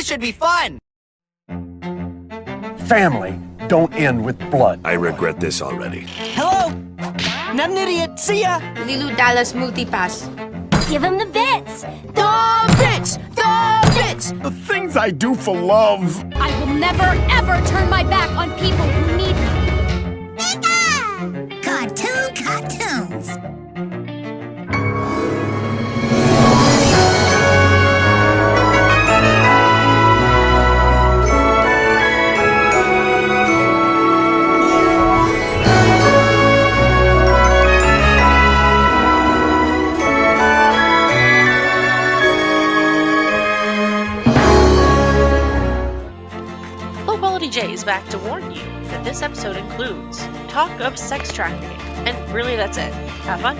This should be fun! Family don't end with blood. I regret this already. Hello? Not an idiot. See ya! Lilu Dallas Multipass. Give him the bits! The bits! The bits! The things I do for love. I will never, ever turn my back on people who need me. Cartoons. Jay is back to warn you that this episode includes talk of sex trafficking, and really that's it. Have fun.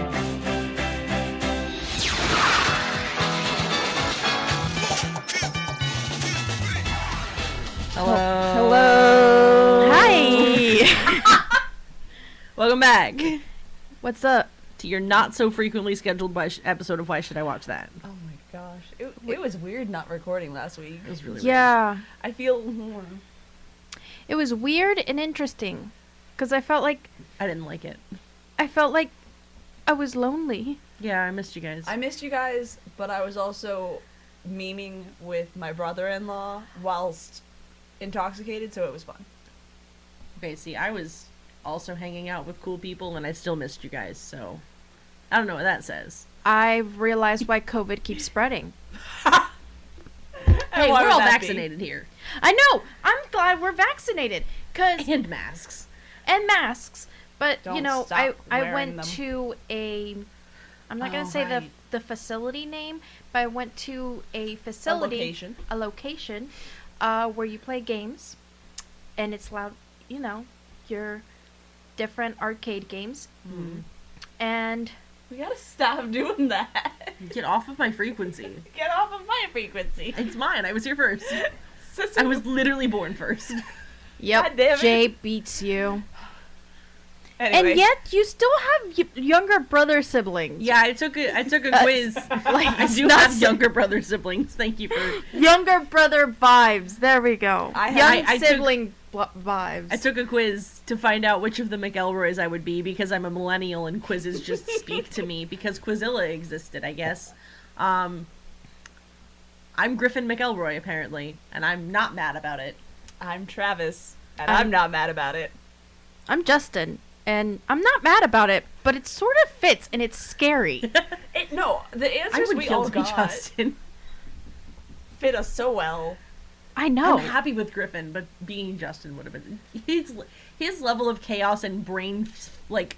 Hello. Hi. Welcome back What's up? to your not so frequently scheduled episode of Why Should I Watch That? Oh my gosh. It was weird not recording last week. It was really Yeah. I feel... It was weird and interesting. Because I felt like I didn't like it. I was lonely. Yeah, I missed you guys. I missed you guys, but I was also memeing with my brother-in-law whilst intoxicated, so it was fun. Okay, see, I was also hanging out with cool people, and I still missed you guys, so I don't know what that says. I've realized why COVID keeps spreading. Hey, why we're would all that be? vaccinated here. I know! I'm glad we're vaccinated. And masks. And masks. But, Don't you know, stop I wearing went them. to a... I'm not going to say right. the facility name, but I went to a facility... A location. Where you play games. And it's loud, you know, your different arcade games. Mm. And... We gotta stop doing that. Get off of my frequency. Get off of my frequency. It's mine. I was here first. I was literally born first. Yep, God damn it. Jay beats you. Anyway. And yet, you still have younger brother siblings. Yeah, I took a quiz. Like, I do not have si- younger brother siblings. Thank you for... Younger brother vibes. There we go. Young I sibling vibes. I took a quiz to find out which of the McElroys I would be because I'm a millennial and quizzes just speak to me because Quizilla existed, I guess. I'm Griffin McElroy, apparently, and I'm not mad about it. I'm Travis, and I'm not mad about it. I'm Justin, and I'm not mad about it, but it sort of fits, and it's scary. No, the I answers would we kill all to be got Justin. fit us so well. I know. I'm happy with Griffin, but being Justin would have been... His level of chaos and brain, like...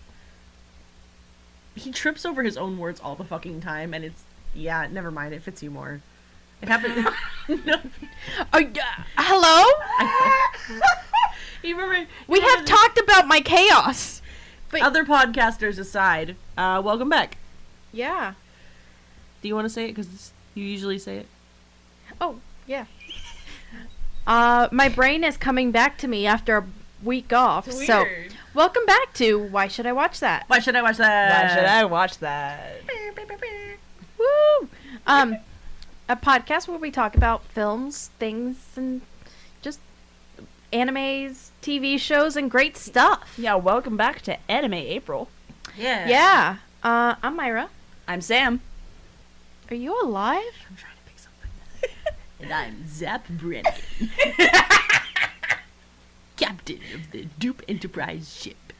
He trips over his own words all the fucking time, and it's... Yeah, never mind, it fits you more. It happened... No. Hello? You remember... We have talked about my chaos. But Other podcasters aside, welcome back. yeah. Do you want to say it? Because you usually say it. Oh, yeah. My brain is coming back to me after a week off. It's So, weird. welcome back to Why Should I Watch That? Why should I watch that? Why should I watch that? Woo! A podcast where we talk about films, things, and just animes, TV shows, and great stuff. Yeah, welcome back to Anime April. Yeah. Yeah. I'm Myra. I'm Sam. Are you alive? I'm trying to pick something. And I'm Zap Brennan. Captain of the Dupe Enterprise ship.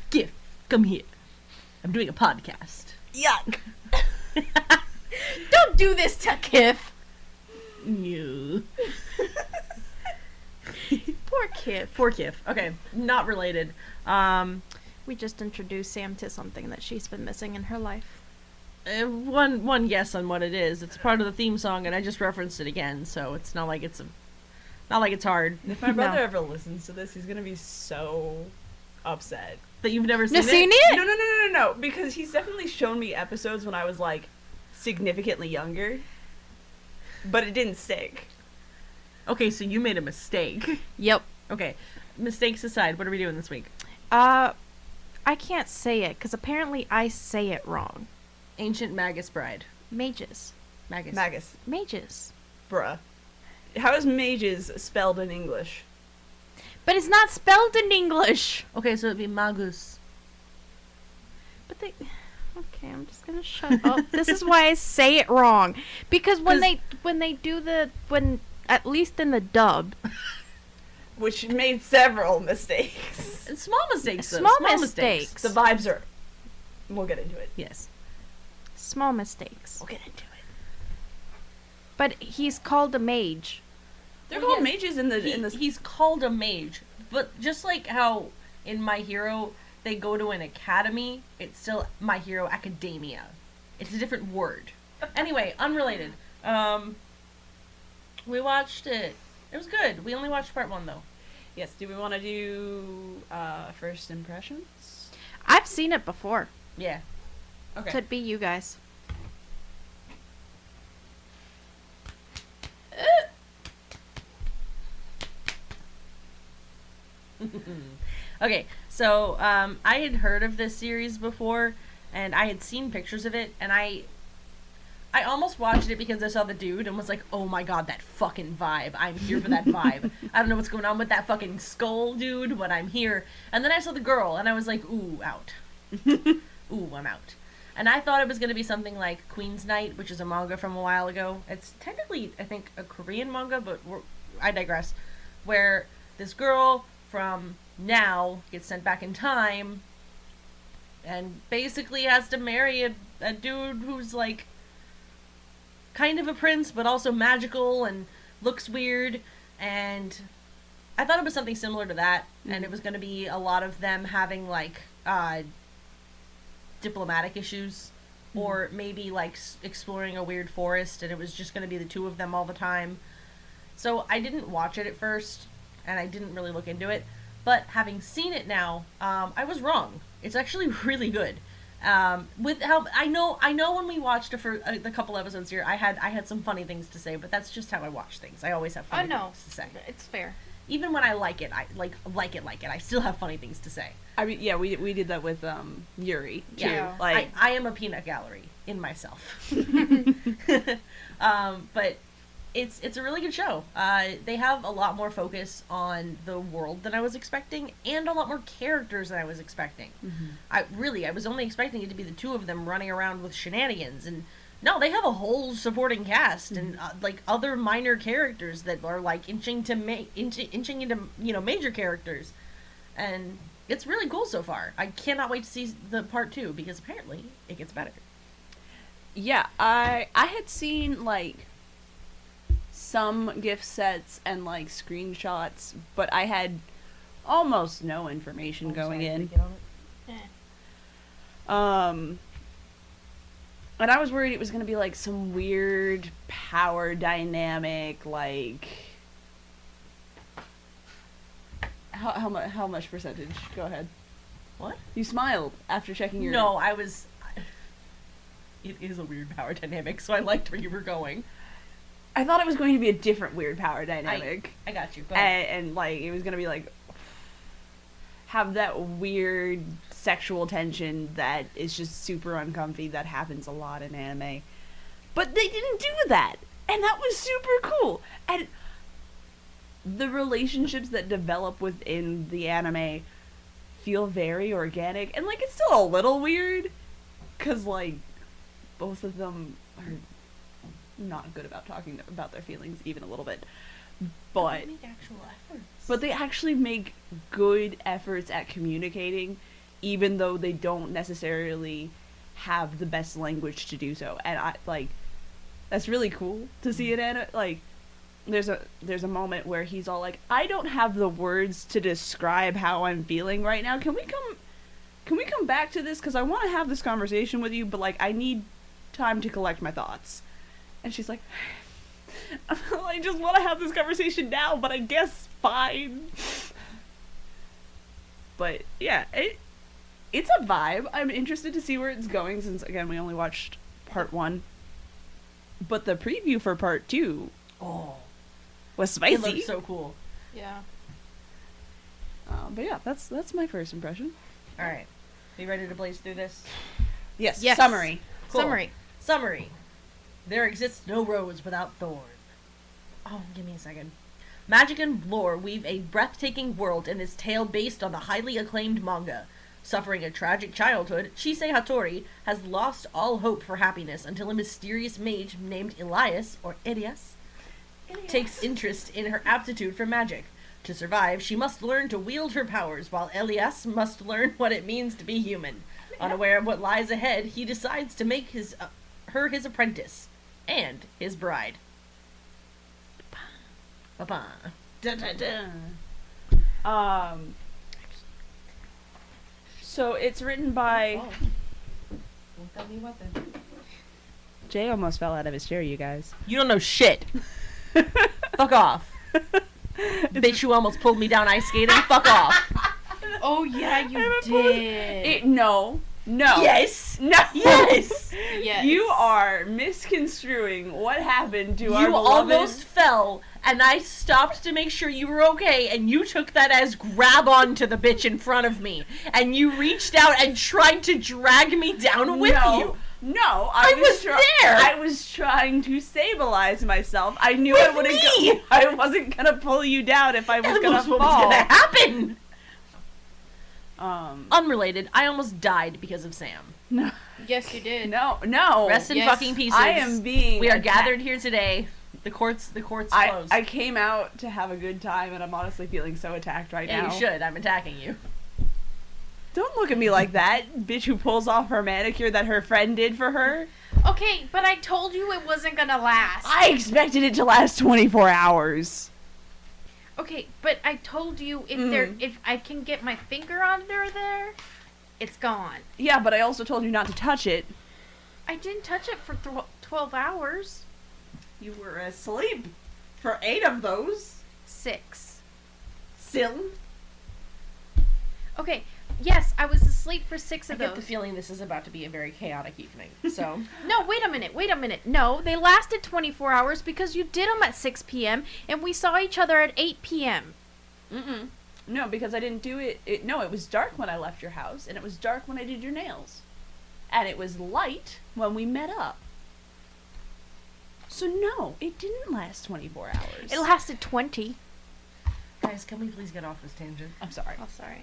Gif, come here. I'm doing a podcast. Yuck. Don't do this to Kif. No. Poor Kif. Poor Kif. Okay, not related. We just introduced Sam to something that she's been missing in her life. One guess on what it is. It's part of the theme song, and I just referenced it again, so it's not like it's hard. If my brother No. ever listens to this, he's gonna be so upset. That you've never seen Seen it? it? No, because he's definitely shown me episodes when I was, like, significantly younger, but it didn't stick. Okay, so you made a mistake. Yep. Okay, mistakes aside, what are we doing this week? I can't say it, because apparently I say it wrong. Ancient Magus Bride. Mages. Magus. Magus. Mages. Bruh. How is mages spelled in English? But it's not spelled in English. Okay, so it'd be magus. But they... Okay, I'm just gonna shut up. This is why I say it wrong. Because when they do at least in the dub... Which made several mistakes. And small mistakes, though. Small mistakes. The vibes are... We'll get into it. Yes. Small mistakes. We'll get into it. But he's called a mage. They're Well, called yeah, mages in the... He's called a mage. But just like how in My Hero they go to an academy, it's still My Hero Academia. It's a different word. Anyway, unrelated. We watched it. It was good. We only watched part 1 though. Yes, do we want to do first impressions? I've seen it before. Yeah. Okay. Could be you guys. Okay, so I had heard of this series before, and I had seen pictures of it, and I almost watched it because I saw the dude and was like, oh my god, that fucking vibe. I'm here for that vibe. I don't know what's going on with that fucking skull dude, but I'm here. And then I saw the girl, and I was like, ooh, out. Ooh, I'm out. And I thought it was going to be something like Queen's Knight, which is a manga from a while ago. It's technically, I think, a Korean manga, but I digress. Where this girl from now gets sent back in time and basically has to marry a dude who's like kind of a prince but also magical and looks weird, and I thought it was something similar to that. And it was going to be a lot of them having like diplomatic issues, or maybe like exploring a weird forest, and it was just going to be the two of them all the time. So I didn't watch it at first, and I didn't really look into it. But having seen it now, I was wrong. It's actually really good. With how I know when we watched it for the couple episodes here, I had some funny things to say, but that's just how I watch things. I always have funny things to say. It's fair. Even when I like it, I like it. I still have funny things to say. I mean, yeah, we did that with Yuri too. Yeah. Like I am a peanut gallery in myself. But it's a really good show. They have a lot more focus on the world than I was expecting, and a lot more characters than I was expecting. I was only expecting it to be the two of them running around with shenanigans, and no, they have a whole supporting cast and like other minor characters that are like inching into major characters, and it's really cool so far. I cannot wait to see the part 2 because apparently it gets better. Yeah, I had seen like some gift sets and like screenshots, but I had almost no information going in. And I was worried it was going to be like some weird power dynamic, like how much percentage? Go ahead. What? You smiled after checking your... No, I was... It is a weird power dynamic, so I liked where you were going. I thought it was going to be a different weird power dynamic. I got you. Go ahead. And like, it was going to be like... have that weird sexual tension that is just super uncomfy that happens a lot in anime. But they didn't do that! And that was super cool! And the relationships that develop within the anime feel very organic, and like, it's still a little weird, because like, both of them are not good about talking about their feelings even a little bit. But they actually make good efforts at communicating, even though they don't necessarily have the best language to do so. And I like, that's really cool to see it. And like, there's a moment where he's all like, I don't have the words to describe how I'm feeling right now. Can we come back to this? 'Cause I want to have this conversation with you, but like, I need time to collect my thoughts. And she's like, I just want to have this conversation now, but I guess fine. But yeah, it's a vibe. I'm interested to see where it's going, since again we only watched part 1. But the preview for part 2 was spicy. It looks so cool. Yeah. But yeah, that's my first impression. All right, are you ready to blaze through this? Yes. Yes. Summary. Cool. Summary. There exists no rose without thorn. Oh, give me a second. Magic and lore weave a breathtaking world in this tale based on the highly acclaimed manga. Suffering a tragic childhood, Shisei Hattori has lost all hope for happiness until a mysterious mage named Elias, or Elias, takes interest in her aptitude for magic. To survive, she must learn to wield her powers, while Elias must learn what it means to be human. Unaware of what lies ahead, he decides to make her his apprentice and his bride. Ba-ba. So it's written by. Don't tell me what then. Jay almost fell out of his chair, you guys. You don't know shit. Fuck off. Bitch, you almost pulled me down ice skating. Fuck off. Oh yeah, you did. No. Yes. No. Yes. Yes. You are misconstruing what happened to our You beloved... almost fell, and I stopped to make sure you were okay, and you took that as grab onto the bitch in front of me, and you reached out and tried to drag me down with you. No, I was there. I was trying to stabilize myself. I knew With I wouldn't me. go. I wasn't gonna pull you down if I was That gonna was fall. what was gonna happen. Um. Unrelated, I almost died because of Sam. No. Yes, you did. No. Rest in Yes. fucking pieces. I am being. We are attacked. gathered here today. The court's closed. I came out to have a good time, and I'm honestly feeling so attacked right Yeah, now. you should. I'm attacking you. Don't look at me like that, bitch who pulls off her manicure that her friend did for her. Okay, but I told you it wasn't gonna last. I expected it to last 24 hours. Okay, but I told you if I can get my finger under there, it's gone. Yeah, but I also told you not to touch it. I didn't touch it for 12 hours. You were asleep for 8 of those. 6. Still. Okay, yes, I was asleep for 6 I of get the those. feeling this is about to be a very chaotic evening. So No, wait a minute. No, they lasted 24 hours because you did them at 6 p.m. and we saw each other at 8 p.m. No, because I didn't do it. No, it was dark when I left your house, and it was dark when I did your nails. And it was light when we met up. So no, it didn't last 24 hours. It lasted 20. guys, can we please get off this tangent? I'm sorry. Oh, sorry.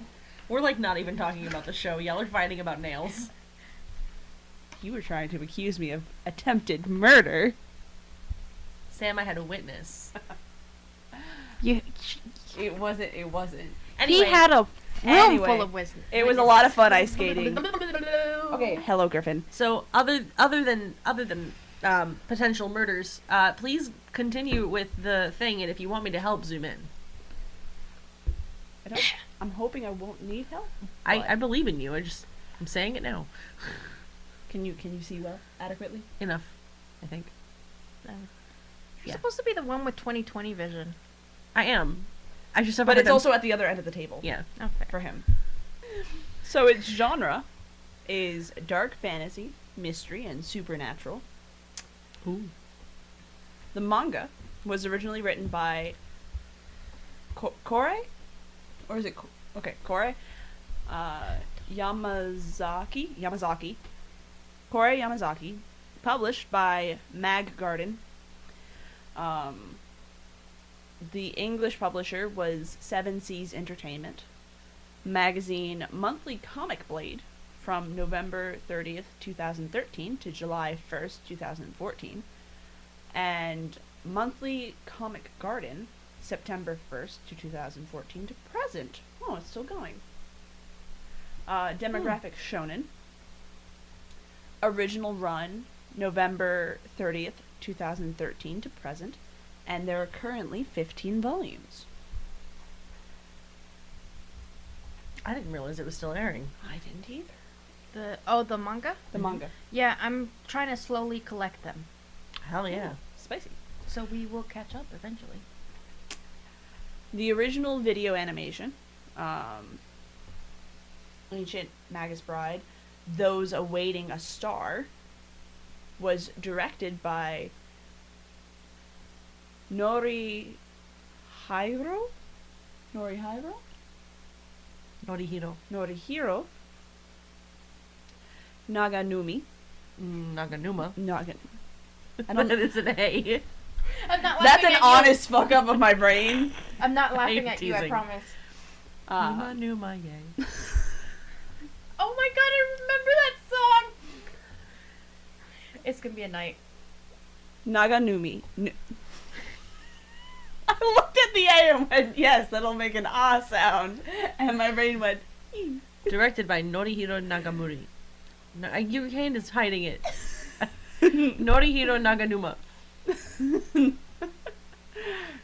We're like not even talking about the show. Y'all are fighting about nails. You were trying to accuse me of attempted murder. Sam, I had a witness. You. It wasn't. Anyway, He had a room Anyway, full of wisdom. It was a lot of fun ice skating. Okay, hello, Griffin. So other than potential murders, please continue with the thing, and if you want me to help, zoom in. I'm hoping I won't need help. I believe in you. I'm saying it now. Can you see well adequately? Enough, I think. You're Yeah. supposed to be the one with 20/20 vision. I am. I just have. But a it's hard also at the other end of the table. time- yeah. Okay. For him. So its genre is dark fantasy, mystery, and supernatural. Ooh. The manga was originally written by Kore? Or is it... Kore? Yamazaki. Kore Yamazaki. Published by Mag Garden. The English publisher was Seven Seas Entertainment. Magazine Monthly Comic Blade from November 30th, 2013 to July 1st, 2014. And Monthly Comic Garden, September 1st to 2014 to present. Oh, it's still going. Demographic Shonen. Original run, November 30th, 2013 to present. And there are currently 15 volumes. I didn't realize it was still airing. I didn't either. The manga? The manga. Yeah, I'm trying to slowly collect them. Hell yeah. Spicy. So we will catch up eventually. The original video animation, Ancient Magus Bride, Those Awaiting a Star, was directed by Norihiro Norihiro. Naganumi. Naganuma. I don't That is an A. I'm not That's laughing an at honest fuck up of my brain. You. I'm not laughing I'm at you, I teasing. promise. Numa, yay. Oh my god, I remember that song! It's gonna be a night. Naganumi. I looked at the A and went, yes, that'll make an ah sound. And my brain went, Directed by Norihiro Nagamuri. No, your hand is hiding it. Norihiro Naganuma.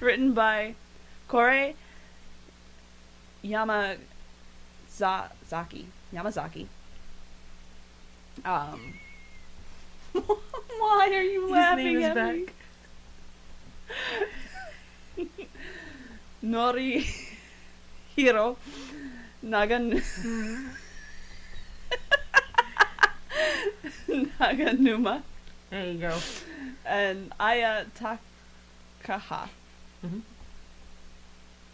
written by Kore Yamazaki. Why are you laughing at me? Norihiro Naganuma There you go. and Aya Takaha. Mhm.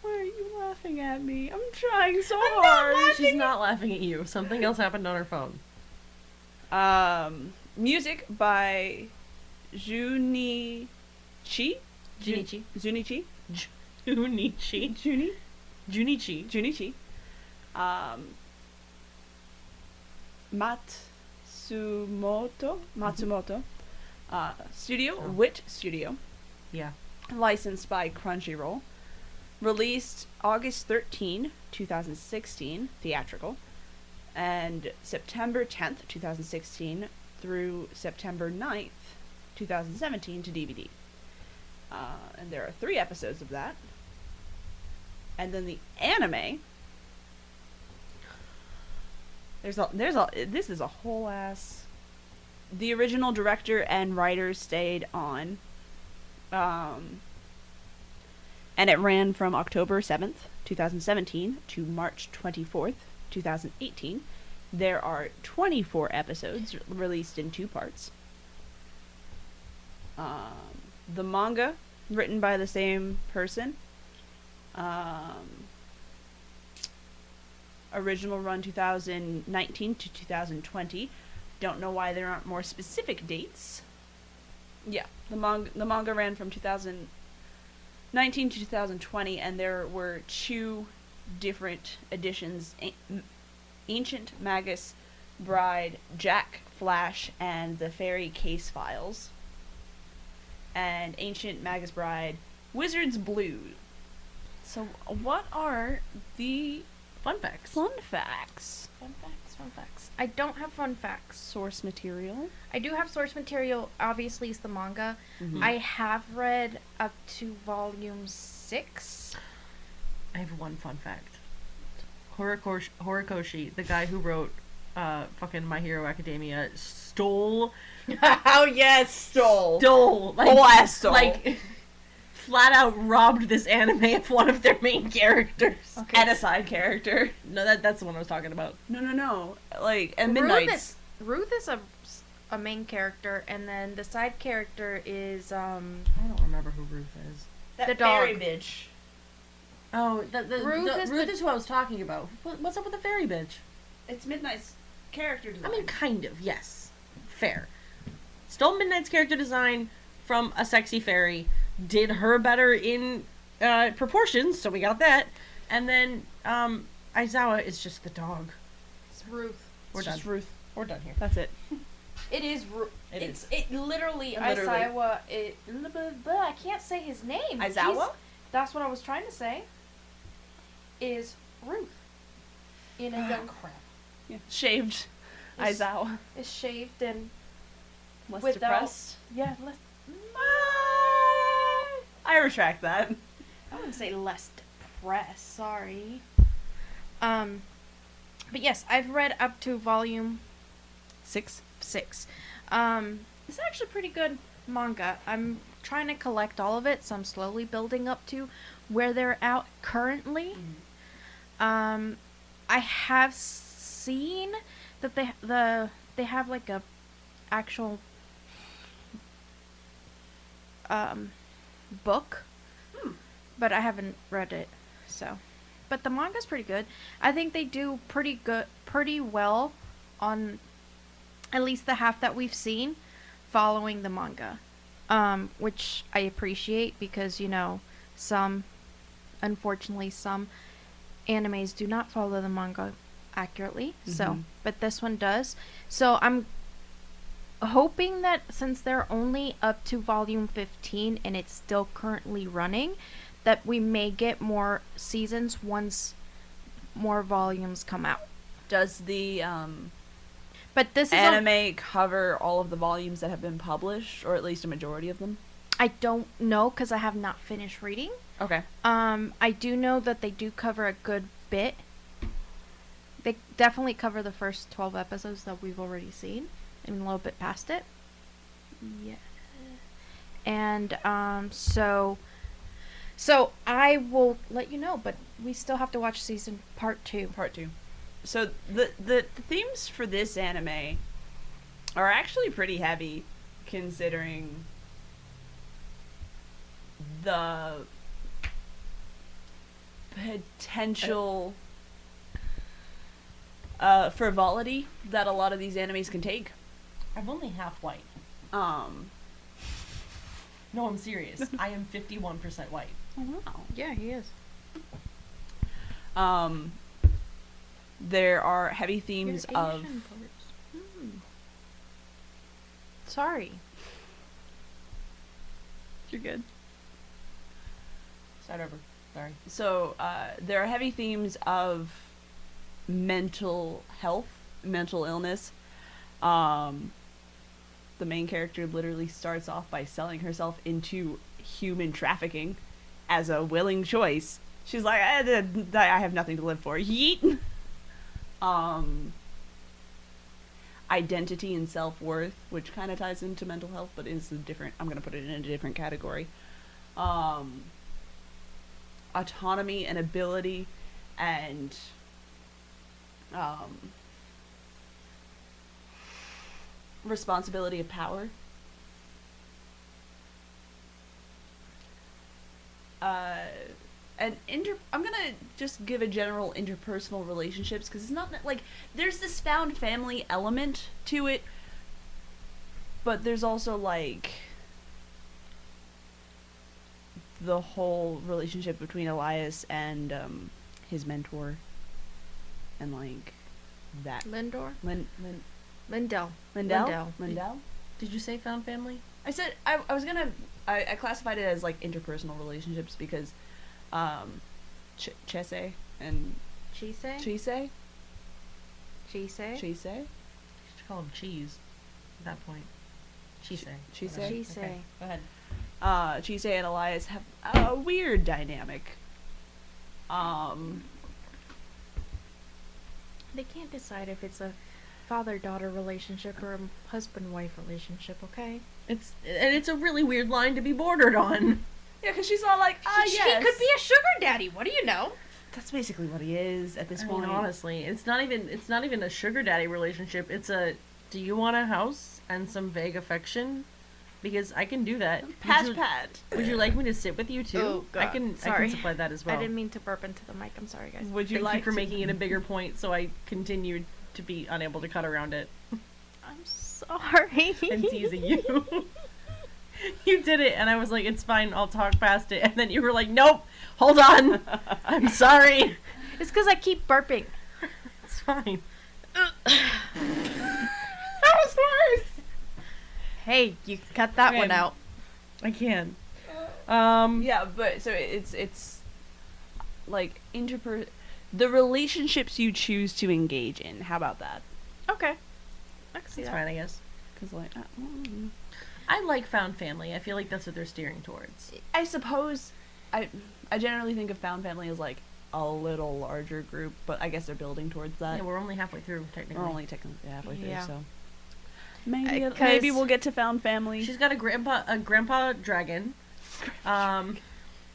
Why are you laughing at me? I'm trying so hard. She's not laughing at you. Something else happened on her phone. Music by Junichi. Junichi. Junichi. Junichi. Junichi. Junichi. Matsumoto. Studio. Wit Studio. Yeah. Licensed by Crunchyroll. Released August 13, 2016, theatrical. And September 10th, 2016 through September 9th, 2017 to DVD. And there are 3 episodes of that. And then the anime. This is a whole ass. The original director and writer stayed on. And it ran from October 7th, 2017 to March 24th, 2018. There are 24 episodes released in 2 parts. The manga, written by the same person. Original run 2019 to 2020. Don't know why there aren't more specific dates. Yeah, the manga ran from 2019 to 2020, and there were 2 different editions: Ancient Magus Bride, Jack Flash, and the Fairy Case Files. And Ancient Magus Bride, Wizard's Blue. So, what are the Fun facts. fun facts? Fun facts. I don't have fun facts. Source material. I do have source material, obviously, it's the manga. Mhm. I have read up to volume 6. I have one fun fact. Horikoshi, the guy who wrote fucking My Hero Academia, stole. Oh yes, stole. Like, ass stole. Like, flat out robbed this anime of one of their main characters. Okay. And a side character. No, that's the one I was talking about. No. Like, at Midnight's. Ruth is a main character, and then the side character is I don't remember who Ruth is. the dog. fairy bitch. Oh, Ruth Ruth is is who I was talking about. What's up with the fairy bitch? It's Midnight's character design. I mean, kind of, yes. Fair. Stole Midnight's character design from a sexy fairy, did her better in proportions, so we got that. And then Aizawa is just the dog. It's Ruth. We're done. Just Ruth. We're done here. That's it. It is Ruth. It It literally, Literally. Aizawa, I can't say his name. Aizawa? That's what I was trying to say. Is Ruth. In a young crap. Yeah. Shaved. Is- Aizawa. is shaved and Less without- depressed. yeah, less. I retract that. I wouldn't say less depressed. Sorry. But yes, I've read up to volume 6. 6. It's actually pretty good manga. I'm trying to collect all of it, so I'm slowly building up to where they're out currently. I have seen that they have like a actual book, but I haven't read it. So, but the manga's pretty good. I think they do pretty well on at least the half that we've seen following the manga. which I appreciate because, unfortunately, some animes do not follow the manga accurately. So, but this one does. So I'm hoping that since they're only up to volume 15 and it's still currently running, that we may get more seasons once more volumes come out. Does the But this is anime cover all of the volumes that have been published, or at least a majority of them? I don't know because I have not finished reading. Okay. I do know that they do cover a good bit. They definitely cover the first 12 episodes that we've already seen, and a little bit past it. Yeah. And so I will let you know, but we still have to watch season part 2. Part 2. So the themes for this anime are actually pretty heavy, considering the potential frivolity that a lot of these animes can take. I'm only half white. No, I'm serious. I am 51% white. Oh, wow. Yeah, he is. There are heavy themes of... Sorry. You're good. Start over. Sorry. So, there are heavy themes of mental health, mental illness. The main character literally starts off by selling herself into human trafficking as a willing choice. She's like, I have nothing to live for. Yeet! Identity and self-worth, which kind of ties into mental health, but is a different, I'm going to put it in a different category. Autonomy and ability, and responsibility of power. I'm gonna just give a general interpersonal relationships, because it's not like there's this found family element to it, but there's also like the whole relationship between Elias and his mentor, and like that Lindor? Lindell. Lindell. Did you say found family? I said I was gonna I classified it as like interpersonal relationships because Chese and Chise? Chise. You should call him cheese at that point. Chise. Chise. Okay, go ahead. Chise and Elias have a weird dynamic. They can't decide if it's a father-daughter relationship or a husband-wife relationship, okay? It's a really weird line to be bordered on. Yeah, because she's all like, He yes. could be a sugar daddy. What do you know? That's basically what he is at this I point. mean, honestly, it's not even a sugar daddy relationship. It's a, do you want a house and some vague affection? Because I can do that. Pat. Would you like me to sit with you too? Oh, God. I can supply that as well. I didn't mean to burp into the mic. I'm sorry, guys. Would you Thank like you for to- making it a bigger point, so I continued to be unable to cut around it. I'm sorry. I'm teasing you. You did it, and I was like, it's fine, I'll talk past it. And then you were like, nope, hold on. I'm sorry. It's because I keep burping. It's fine. That was worse. Hey, you can cut that Okay. one out. I can. Yeah, but so it's like the relationships you choose to engage in. How about that? Okay. I can see It's that. fine, I guess. Because like, I like found family. I feel like that's what they're steering towards. I suppose I generally think of found family as like a little larger group, but I guess they're building towards that. Yeah, we're only halfway through, technically. We're only technically halfway through, Yeah. so maybe 'Cause- maybe we'll get to found family. She's got a grandpa dragon.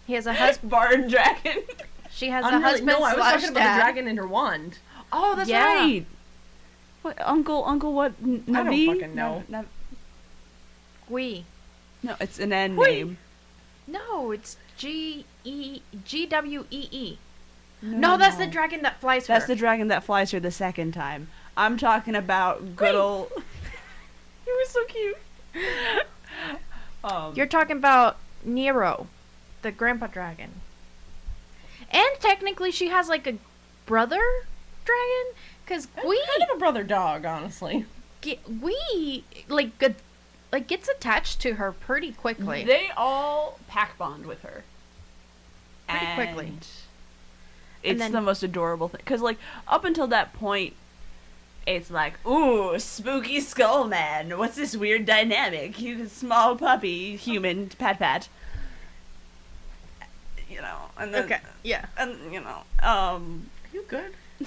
He has a husband. Barn dragon. She has a Unreal- husband no, I was slash talking about dad. the dragon and her wand. Oh, that's Yeah. right. What uncle? What? Navi? fucking know. Gui. No, it's an N Hui. name. No, it's Gwee. No, that's the dragon that flies That's her. the dragon that flies her the second time. I'm talking about good old. He was so cute. You're talking about Nero, the grandpa dragon. And technically she has like a brother dragon, because we kind of a brother dog, honestly. Gets attached to her pretty quickly. They all pack bond with her. Pretty quickly. It's then, the most adorable thing. Because, like, up until that point, it's like, ooh, spooky skull man. What's this weird dynamic? You small puppy, human, pat. You know, and then... Okay, yeah. And, you know, Are you good? do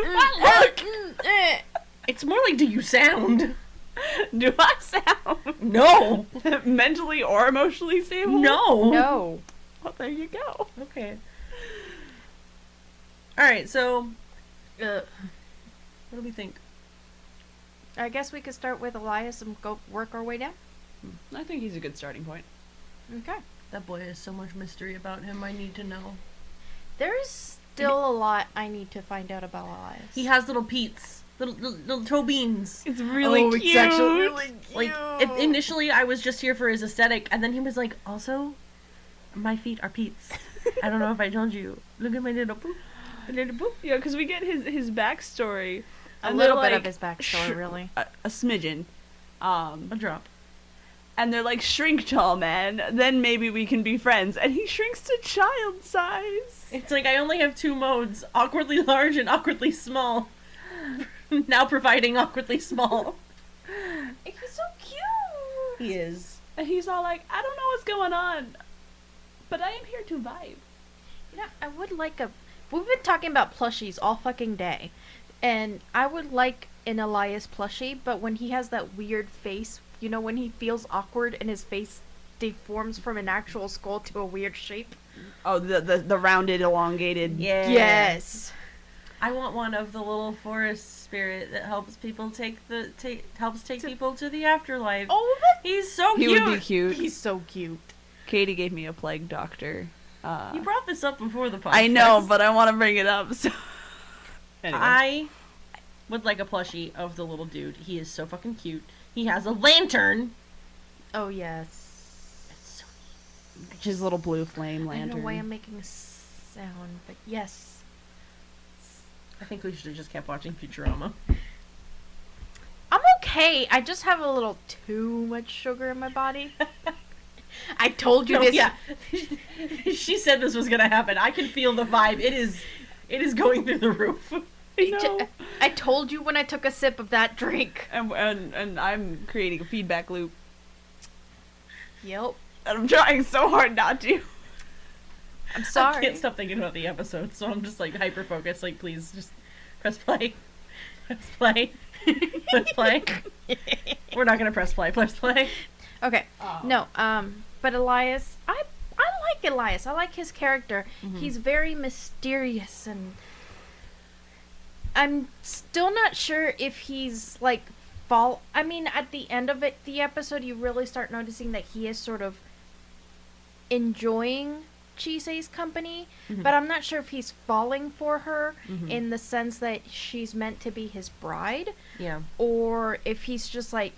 I look? It's more like, do you sound? Do I sound No. mentally or emotionally stable? No. No. Well, there you go. Okay. Alright, so... what do we think? I guess we could start with Elias and go work our way down. I think he's a good starting point. Okay. That boy has so much mystery about him, I need to know. There's still a lot I need to find out about Elias. He has little Pete's. Little toe beans. It's really cute. It's actually really cute. Like, initially I was just here for his aesthetic, and then he was like, also, my feet are Pete's. I don't know if I told you. Look at my little poop. Yeah, because we get his backstory. A and little they're bit of like, his backstory, really. A smidgen. A drop. And they're like, shrink tall, man. Then maybe we can be friends. And he shrinks to child size. It's like, I only have 2 modes. Awkwardly large and awkwardly small. Now providing awkwardly small. He's so cute. He is. And he's all like, I don't know what's going on, but I am here to vibe. You know, I would like a... We've been talking about plushies all fucking day. And I would like an Elias plushie, but when he has that weird face, you know, when he feels awkward and his face deforms from an actual skull to a weird shape. Oh, the rounded, elongated. Yeah. Yes. I want one of the little forest spirit that helps people take people to the afterlife. Oh, he's so He cute. would be cute. he's so cute. Katie gave me a plague doctor. You brought this up before the podcast. I know, but I want to bring it up. So anyway. I would like a plushie of the little dude. He is so fucking cute. He has a lantern. Oh, yes. It's so His little blue flame I don't lantern. know why I'm making a sound, but yes. I think we should have just kept watching Futurama. I'm okay. I just have a little too much sugar in my body. I told you No, this. yeah. She said this was gonna happen. I can feel the vibe. It is going through the roof. I told you when I took a sip of that drink. And I'm creating a feedback loop. Yep. And I'm trying so hard not to. I'm I sorry. can't stop thinking about the episode, so I'm just like hyper focused. Like, please just press play. Press play. Press play. We're not gonna press play. Press play. Okay. No. But Elias, I like Elias. I like his character. Mm-hmm. He's very mysterious, and I'm still not sure if he's like I mean, at the end of the episode, you really start noticing that he is sort of enjoying Chisei's company, but I'm not sure if he's falling for her in the sense that she's meant to be his bride, Yeah. or if he's just like,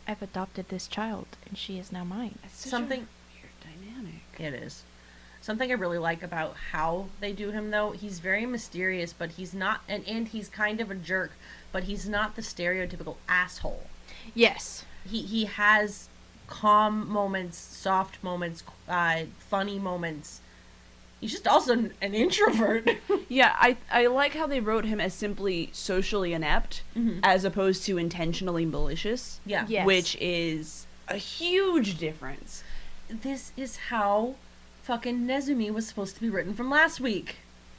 I've adopted this child and she is now mine. Something. Weird dynamic. It is. Something I really like about how they do him, though, he's very mysterious, but he's not, and he's kind of a jerk, but he's not the stereotypical asshole. Yes. He has calm moments, soft moments, funny moments. He's just also an introvert. Yeah, I like how they wrote him as simply socially inept as opposed to intentionally malicious. Yeah. Yes. Which is a huge difference. This is how fucking Nezumi was supposed to be written from last week.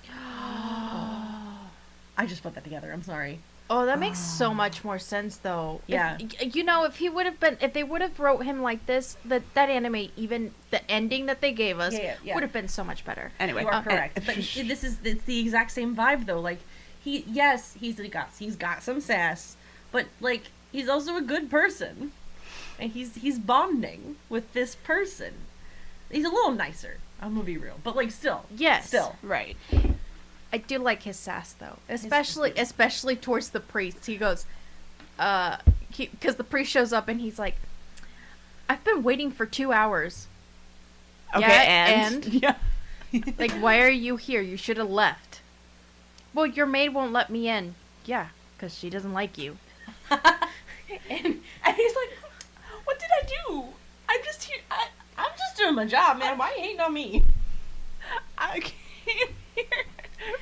I just put that together. I'm sorry. Oh, that makes so much more sense, though. Yeah. If they would have wrote him like this, that anime, even the ending that they gave us, Yeah. would have been so much better. Anyway, You are correct. But it's the exact same vibe, though. Like, he's got some sass, but like he's also a good person, and he's bonding with this person. He's a little nicer. I'm gonna be real, but like still, right. I do like his sass, though, especially towards the priest. He goes, because the priest shows up and he's like, I've been waiting for 2 hours. Okay, Yeah, and yeah. Like, why are you here? You should have left. Well, your maid won't let me in. Yeah, because she doesn't like you. And he's like, what did I do? I'm just here. I'm just doing my job, man. Why are you hating on me? I came here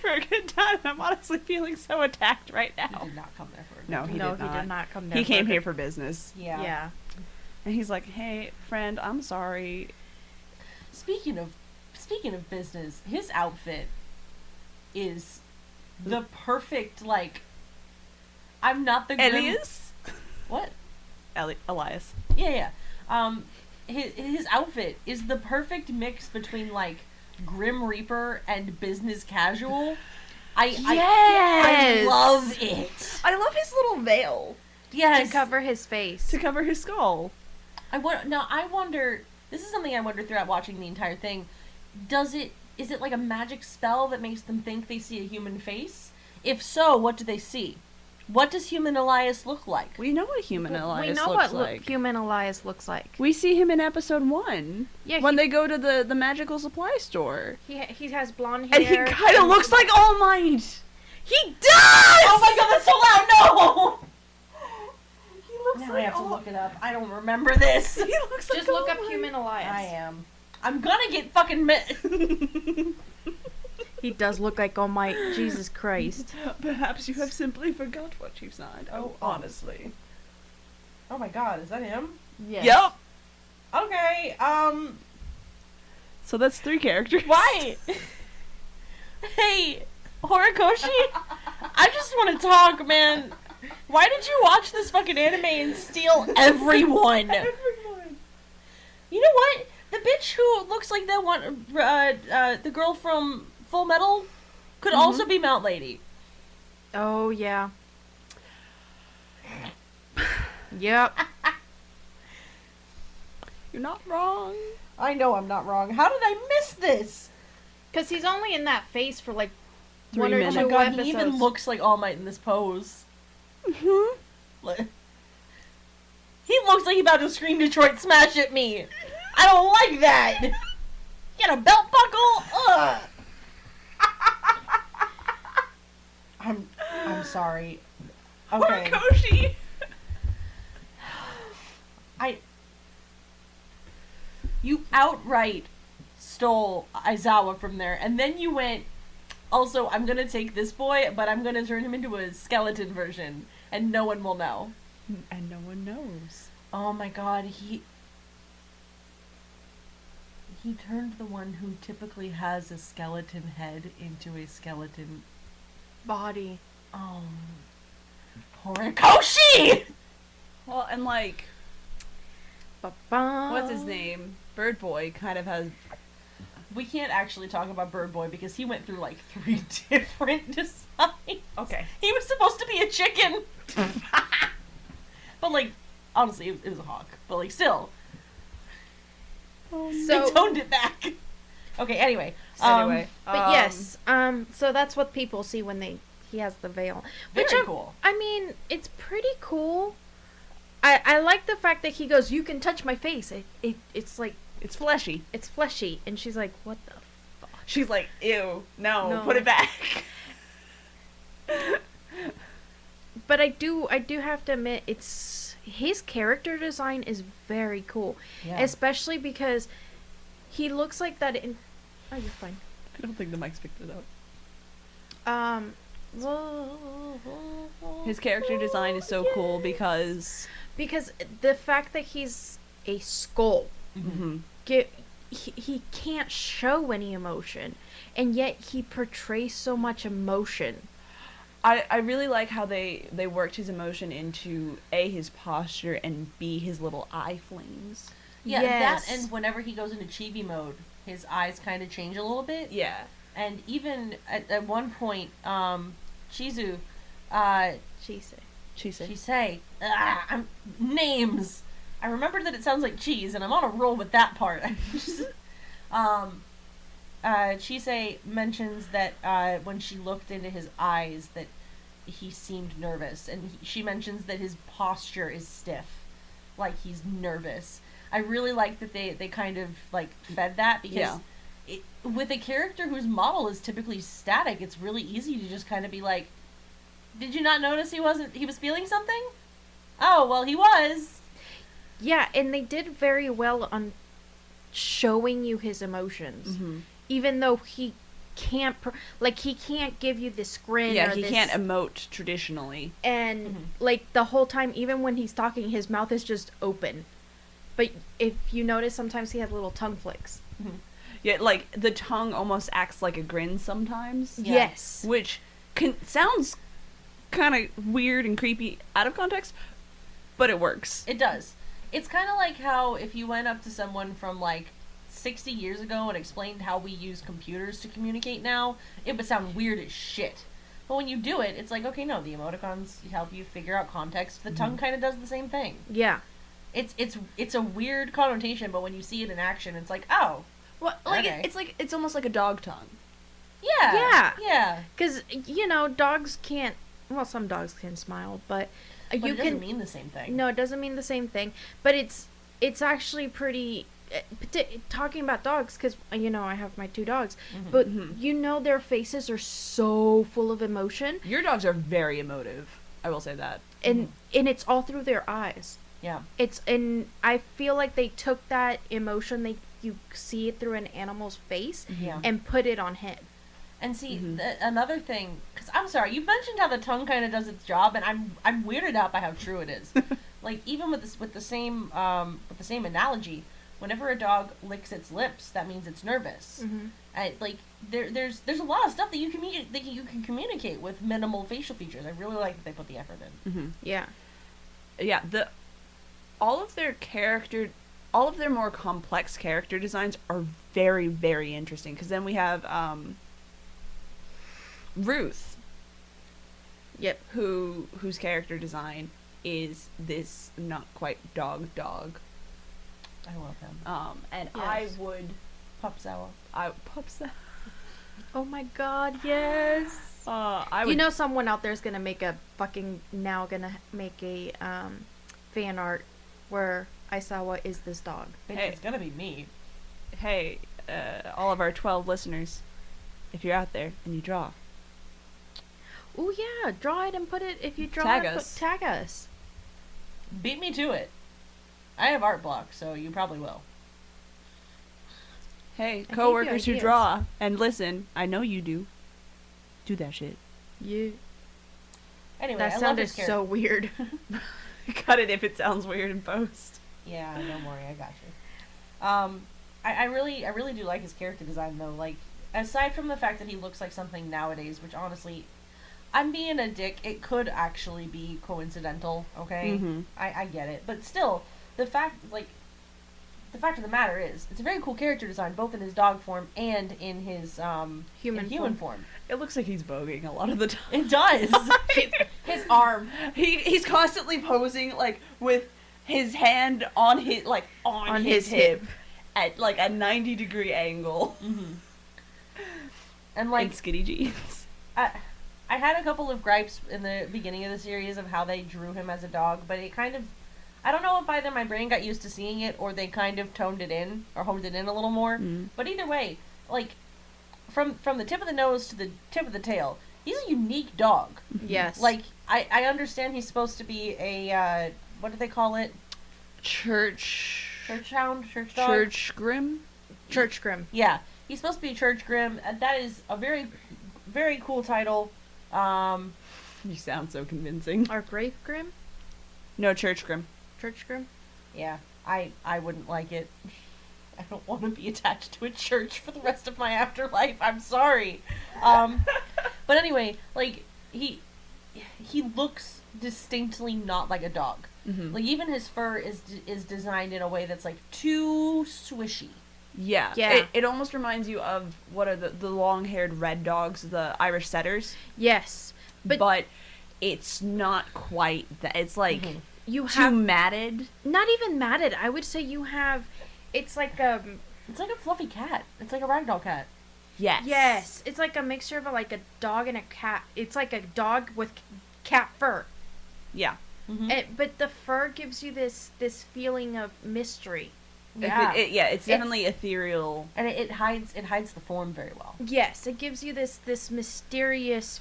for a good time. I'm honestly feeling so attacked right He now. did not come there for a No, good he no, did not. he did not come there. He for came a here good- for business. Yeah. Yeah. And he's like, hey, friend, I'm sorry. Speaking of business, his outfit is the perfect, like, I'm not the grim... Elias? What? Elias. Yeah. His outfit is the perfect mix between, like, Grim Reaper and business casual. I Yes! love it. I love his little veil Yes. To cover his face. to cover his skull. I wonder, this is something I wondered throughout watching the entire thing. Is it like a magic spell that makes them think they see a human face? If so, what do they see? What does human Elias look like? We know what human Elias we know looks what like. human Elias looks like. We see him in episode 1. Yeah, when he- they go to the magical supply store. He has blonde And hair. he kind of looks like All Might. He does! Oh my god, that's so loud! No! He looks Now I like have to All- look it up. I don't remember this. He looks like Just look All up Might. human Elias. I am. I'm gonna get fucking He does look like All Might. Jesus Christ. Perhaps you have simply forgot what you've signed. Oh, honestly. Oh my god, is that him? Yes. Yep. Okay, So that's 3 characters. why? Hey, Horikoshi? I just want to talk, man. Why did you watch this fucking anime and steal everyone? Everyone. You know what? The bitch who looks like that one, the girl from Full Metal, could also be Mount Lady. Oh, yeah. Yep. You're not wrong. I know I'm not wrong. How did I miss this? Because he's only in that face for like 3 1 or minutes. 2 Oh my god, episodes. he even looks like All Might in this pose. Mm-hmm. Like- He looks like he's about to scream Detroit Smash at me. I don't like that. Get a belt buckle. Ugh. I'm sorry. Okay. Horikoshi. You outright stole Aizawa from there, and then you went, also, I'm gonna take this boy, but I'm gonna turn him into a skeleton version, and no one will know. And no one knows. Oh my god, he turned the one who typically has a skeleton head into a skeleton... body. Oh. Horikoshi! Well, and like, Ba-ba. what's his name? Bird Boy kind of has. We can't actually talk about Bird Boy because he went through like 3 different designs. Okay. He was supposed to be a chicken. But like, honestly, it was a hawk. But like, still, they So, toned it back. Okay, anyway. Anyway, but yes, so that's what people see when he has the veil. Very Which cool. I mean, it's pretty cool. I like the fact that he goes, "You can touch my face." It's like it's fleshy. it's fleshy, and she's like, "What the?" She's like, ew, no, No. put it back. But I do have to admit, it's his character design is very cool, Yeah. especially because he looks like that in. Oh, you're fine. I don't think the mic's picked it up. His character design is so cool because the fact that he's a skull, mhm, he can't show any emotion, and yet he portrays so much emotion. I really like how they worked his emotion into A, his posture, and B, his little eye flames. Yeah, Yes. that and whenever he goes into chibi mode, his eyes kind of change a little bit. Yeah. And even at one point, Shizu, She say, names. I remember that it sounds like cheese, and I'm on a roll with that part. Chise mentions that when she looked into his eyes, that he seemed nervous, and she mentions that his posture is stiff, like he's nervous. I really like that they kind of like fed that because with a character whose model is typically static, it's really easy to just kind of be like, did you not notice he was feeling something? Oh, well, he was. Yeah, and they did very well on showing you his emotions. Even though he can't, he can't give you this grin. Yeah, or he this, can't emote traditionally. And, the whole time, even when he's talking, his mouth is just open. But if you notice, sometimes he has little tongue flicks. Yeah, the tongue almost acts like a grin sometimes. Yeah. Yes. Which sounds kind of weird and creepy out of context, but it works. It does. It's kind of like how if you went up to someone from 60 years ago and explained how we use computers to communicate now, it would sound weird as shit. But when you do it, it's like, okay, no, the emoticons help you figure out context. The tongue kind of does the same thing. Yeah. It's a weird connotation, but when you see it in action, it's like, oh. Well, okay. it's almost like a dog tongue. Yeah. Yeah. Yeah. Because, dogs can't, well, some dogs can smile, but But you it doesn't can mean the same thing. No, it doesn't mean the same thing. But it's actually pretty. Talking about dogs, because I have my 2 dogs, but their faces are so full of emotion. Your dogs are very emotive. I will say that. And it's all through their eyes. Yeah. And I feel like they took that emotion, you see it through an animal's face, and put it on him. And see, another thing, because I'm sorry, you mentioned how the tongue kind of does its job, and I'm weirded out by how true it is. Even with the same analogy, whenever a dog licks its lips, that means it's nervous. And there's a lot of stuff that you can communicate with minimal facial features. I really like that they put the effort in. Yeah. Yeah. All of their more complex character designs are very, very interesting. Because then we have Ruth. Yep. Whose character design is this not quite dog. I love him. And yes. I would Pupsawa. Oh my god, yes. I would. Someone out there is gonna make a fan art where Aisawa is this dog. It's gonna be me. Hey, all of our 12 listeners, if you're out there and you draw. Oh yeah, draw it and put it. If you draw Tag it, us. Tag us. Beat me to it. I have art block, so you probably will. Hey, I coworkers gave who you draw and listen, I know you do. Do that shit. You. Anyway, That I love sounded his character. so weird. Cut it if it sounds weird in post. Yeah, don't worry, I got you. I really do like his character design though. Aside from the fact that he looks like something nowadays, which honestly, I'm being a dick. It could actually be coincidental. Okay, I get it, but still, the fact of the matter is, it's a very cool character design, both in his dog form and in his human form. It looks like he's voguing a lot of the time. It does. his arm. He's constantly posing with his hand on his hip at a 90-degree angle. And in skinny jeans. I had a couple of gripes in the beginning of the series of how they drew him as a dog, but it kind of, I don't know if either my brain got used to seeing it or they kind of toned it in or honed it in a little more. But either way, from the tip of the nose to the tip of the tail, he's a unique dog. Yes. I understand he's supposed to be a what do they call it? Church Hound? Church dog? Church grim? Church Grim. Yeah. He's supposed to be a Church Grim. That is a very, very cool title. You sound so convincing. Or Grave Grim? No, Church grim. Church Grim? Yeah. I wouldn't like it. I don't want to be attached to a church for the rest of my afterlife. I'm sorry. But anyway, he looks distinctly not like a dog. Even his fur is designed in a way that's too swishy. Yeah. Yeah. It almost reminds you of what are the long-haired red dogs, the Irish setters. Yes. But it's not quite that. It's you too have matted. not even matted. I would say you have. It's like a. It's like a fluffy cat. It's like a ragdoll cat. Yes. Yes, it's like a mixture of a dog and a cat. It's like a dog with cat fur. Yeah. But the fur gives you this feeling of mystery. Yeah. It's definitely ethereal. And it hides the form very well. Yes, it gives you this mysterious,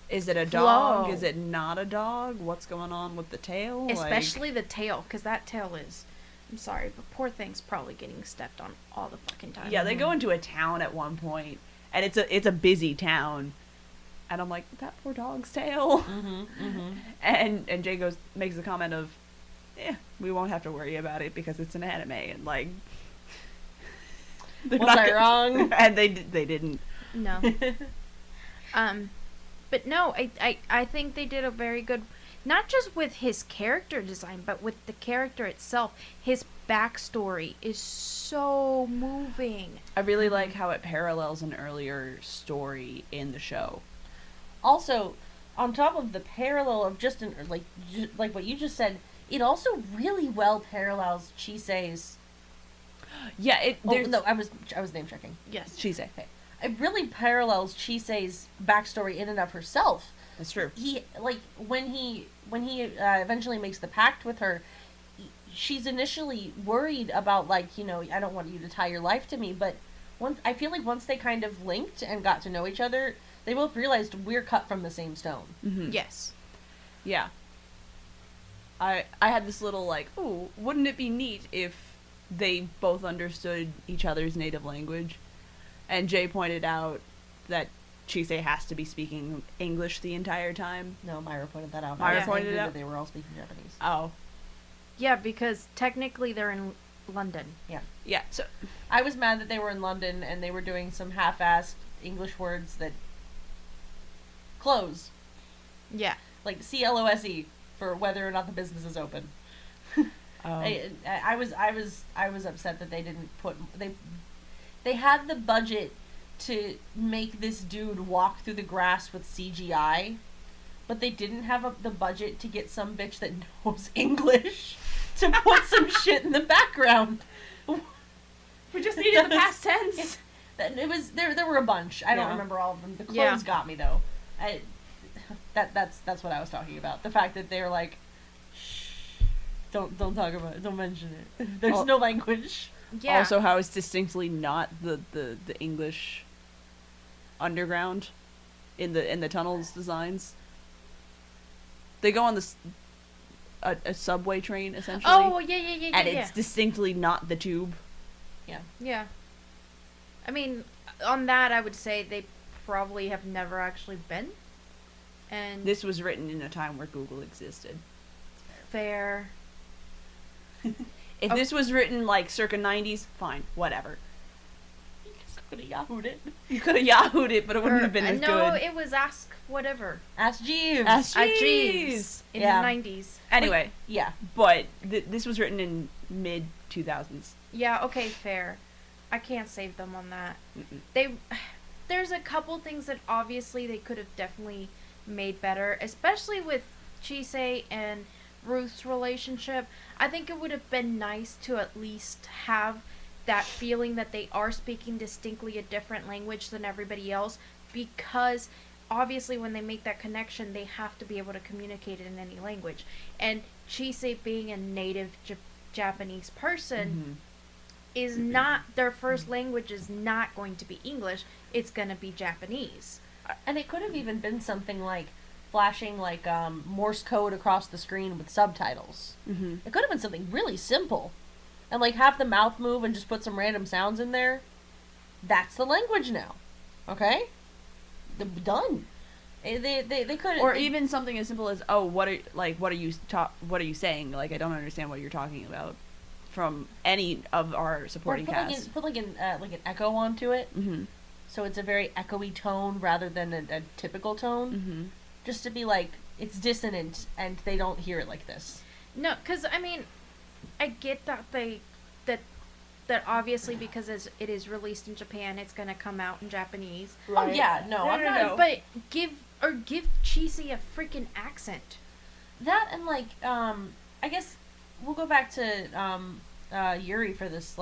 Is it a flow. dog? Is it not a dog? What's going on with the tail? especially the tail, because that tail is, I'm sorry, but poor thing's probably getting stepped on all the fucking time. Yeah, they go into a town at one point, and it's a busy town, and I'm like, that poor dog's tail. And Jay makes a comment of, we won't have to worry about it because it's an anime, and like, Was I wrong? And they didn't. No. But no, I think they did a very good, not just with his character design, but with the character itself. His backstory is so moving. I really like how it parallels an earlier story in the show. Also, on top of the parallel of just like what you just said, it also really well parallels Chisei's. Yeah, I was name checking. Yes. Chisei. Okay. It really parallels Chisei's backstory in and of herself. That's true. He when he eventually makes the pact with her, she's initially worried about I don't want you to tie your life to me, but I feel like once they kind of linked and got to know each other, they both realized we're cut from the same stone. Mm-hmm. Yes. Yeah. I had this little ooh, wouldn't it be neat if they both understood each other's native language? And Jay pointed out that Chisei has to be speaking English the entire time. No, Myra pointed that out. Myra I pointed it knew out? that they were all speaking Japanese. Oh. Yeah, because technically they're in London. Yeah, so I was mad that they were in London and they were doing some half-assed English words that close, Yeah. like CLOSE for whether or not the business is open. I was upset that they didn't put they had the budget to make this dude walk through the grass with CGI, but they didn't have the budget to get some bitch that knows English to put some shit in the background. we just needed the past tense. It was there were a bunch. I don't Yeah. remember all of them. The clothes Yeah. got me though. That's what I was talking about. The fact that they were like, shh, don't talk about it. Don't mention it. There's no language. Yeah. Also, how it's distinctly not the English underground in the tunnels designs. They go on a subway train essentially. Oh, yeah. And it's distinctly not the tube. Yeah. I mean, on that, I would say they probably have never actually been. And This was written in a time where Google existed. fair. If this was written circa 90s, fine, whatever. You could have yahooed it. You could have yahooed it, but it wouldn't have been as no, good. it was Ask Whatever. Ask Jeeves. Ask At Jeeves. Jeeves in Yeah. the 90s. Anyway, Yeah. but this was written in mid 2000s. Yeah, okay, fair. I can't save them on that. Mm-mm. There's a couple things that obviously they could have definitely made better, especially with Chisei and Ruth's relationship. I think it would have been nice to at least have that feeling that they are speaking distinctly a different language than everybody else, because obviously when they make that connection, they have to be able to communicate in any language. And Chisei being a native Japanese person is not, their first language is not going to be English, it's going to be Japanese. And it could have even been something like flashing Morse code across the screen with subtitles. Mm-hmm. It could have been something really simple. And have the mouth move and just put some random sounds in there. That's the language now. Okay? Done. They could, Or even something as simple as, oh, what are you saying? I don't understand what you're talking about. From any of our supporting cast. Put an echo onto it. Mm-hmm. So it's a very echoey tone rather than a typical tone. Mm-hmm. Just to be it's dissonant and they don't hear it like this. No, because I mean, I get that that obviously because it is released in Japan, it's gonna come out in Japanese. Oh yeah, no, I'm not. But give Chisei a freaking accent. That and I guess we'll go back to Yuri for this.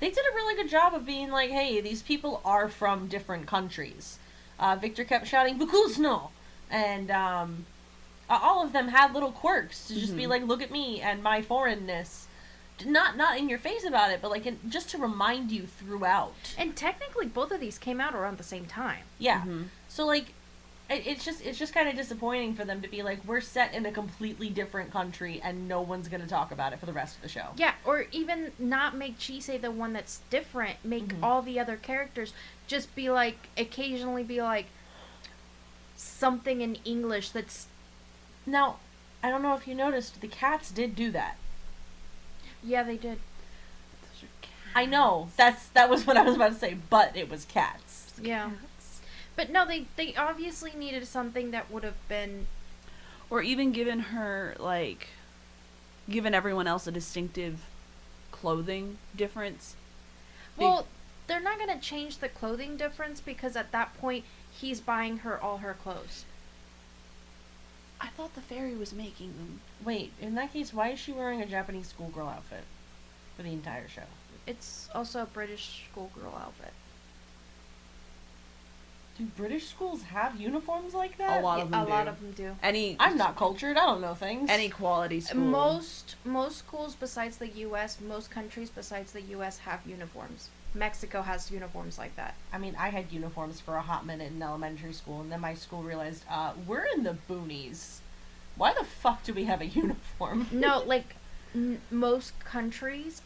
They did a really good job of being hey, these people are from different countries. Victor kept shouting "Vukusno," and all of them had little quirks to just be look at me and my foreignness. not in your face about it, but like just to remind you throughout. And technically, both of these came out around the same time. Yeah. So like, it's just kind of disappointing for them to be like, we're set in a completely different country and no one's gonna talk about it for the rest of the show. Yeah, or even not make Chisei the one that's different. Make all the other characters just be like, occasionally be like, something in English that's... Now, I don't know if you noticed, the cats did do that. Yeah, they did. I know, that was what I was about to say, but it was cats. Yeah. But no, they obviously needed something that would have been... Or even given her, like, given everyone else a distinctive clothing difference. Well, they're not going to change the clothing difference because at that point, he's buying her all her clothes. I thought the fairy was making them. Wait, in that case, why is she wearing a Japanese schoolgirl outfit for the entire show? It's also a British schoolgirl outfit. Do British schools have uniforms like that? A lot of them A do. lot of them do. I'm not cultured. I don't know things. Any quality school. Most schools besides the U.S., most countries besides the U.S. have uniforms. Mexico has uniforms like that. I mean, I had uniforms for a hot minute in elementary school, and then my school realized, we're in the boonies. Why the fuck do we have a uniform? No, like, most countries...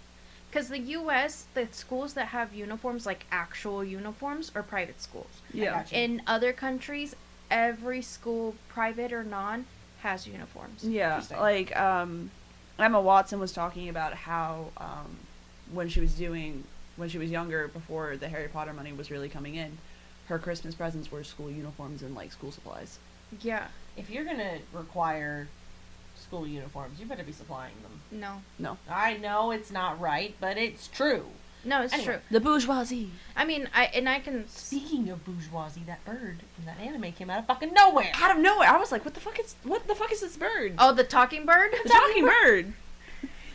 Because the U.S., the schools that have uniforms, like actual uniforms, are private schools. Yeah. In other countries, every school, private or non, has uniforms. Yeah, like, Emma Watson was talking about how, when she was younger, before the Harry Potter money was really coming in, her Christmas presents were school uniforms and, like, school supplies. Yeah. If you're gonna require school uniforms, you better be supplying them. No. I know it's not right, but it's true. No, it's Anyway. true. The bourgeoisie. I mean, I can... Speaking of bourgeoisie, that bird in that anime came out of fucking nowhere. Out of nowhere, I was like, what the fuck is this bird? Oh, the talking bird? The talking bird.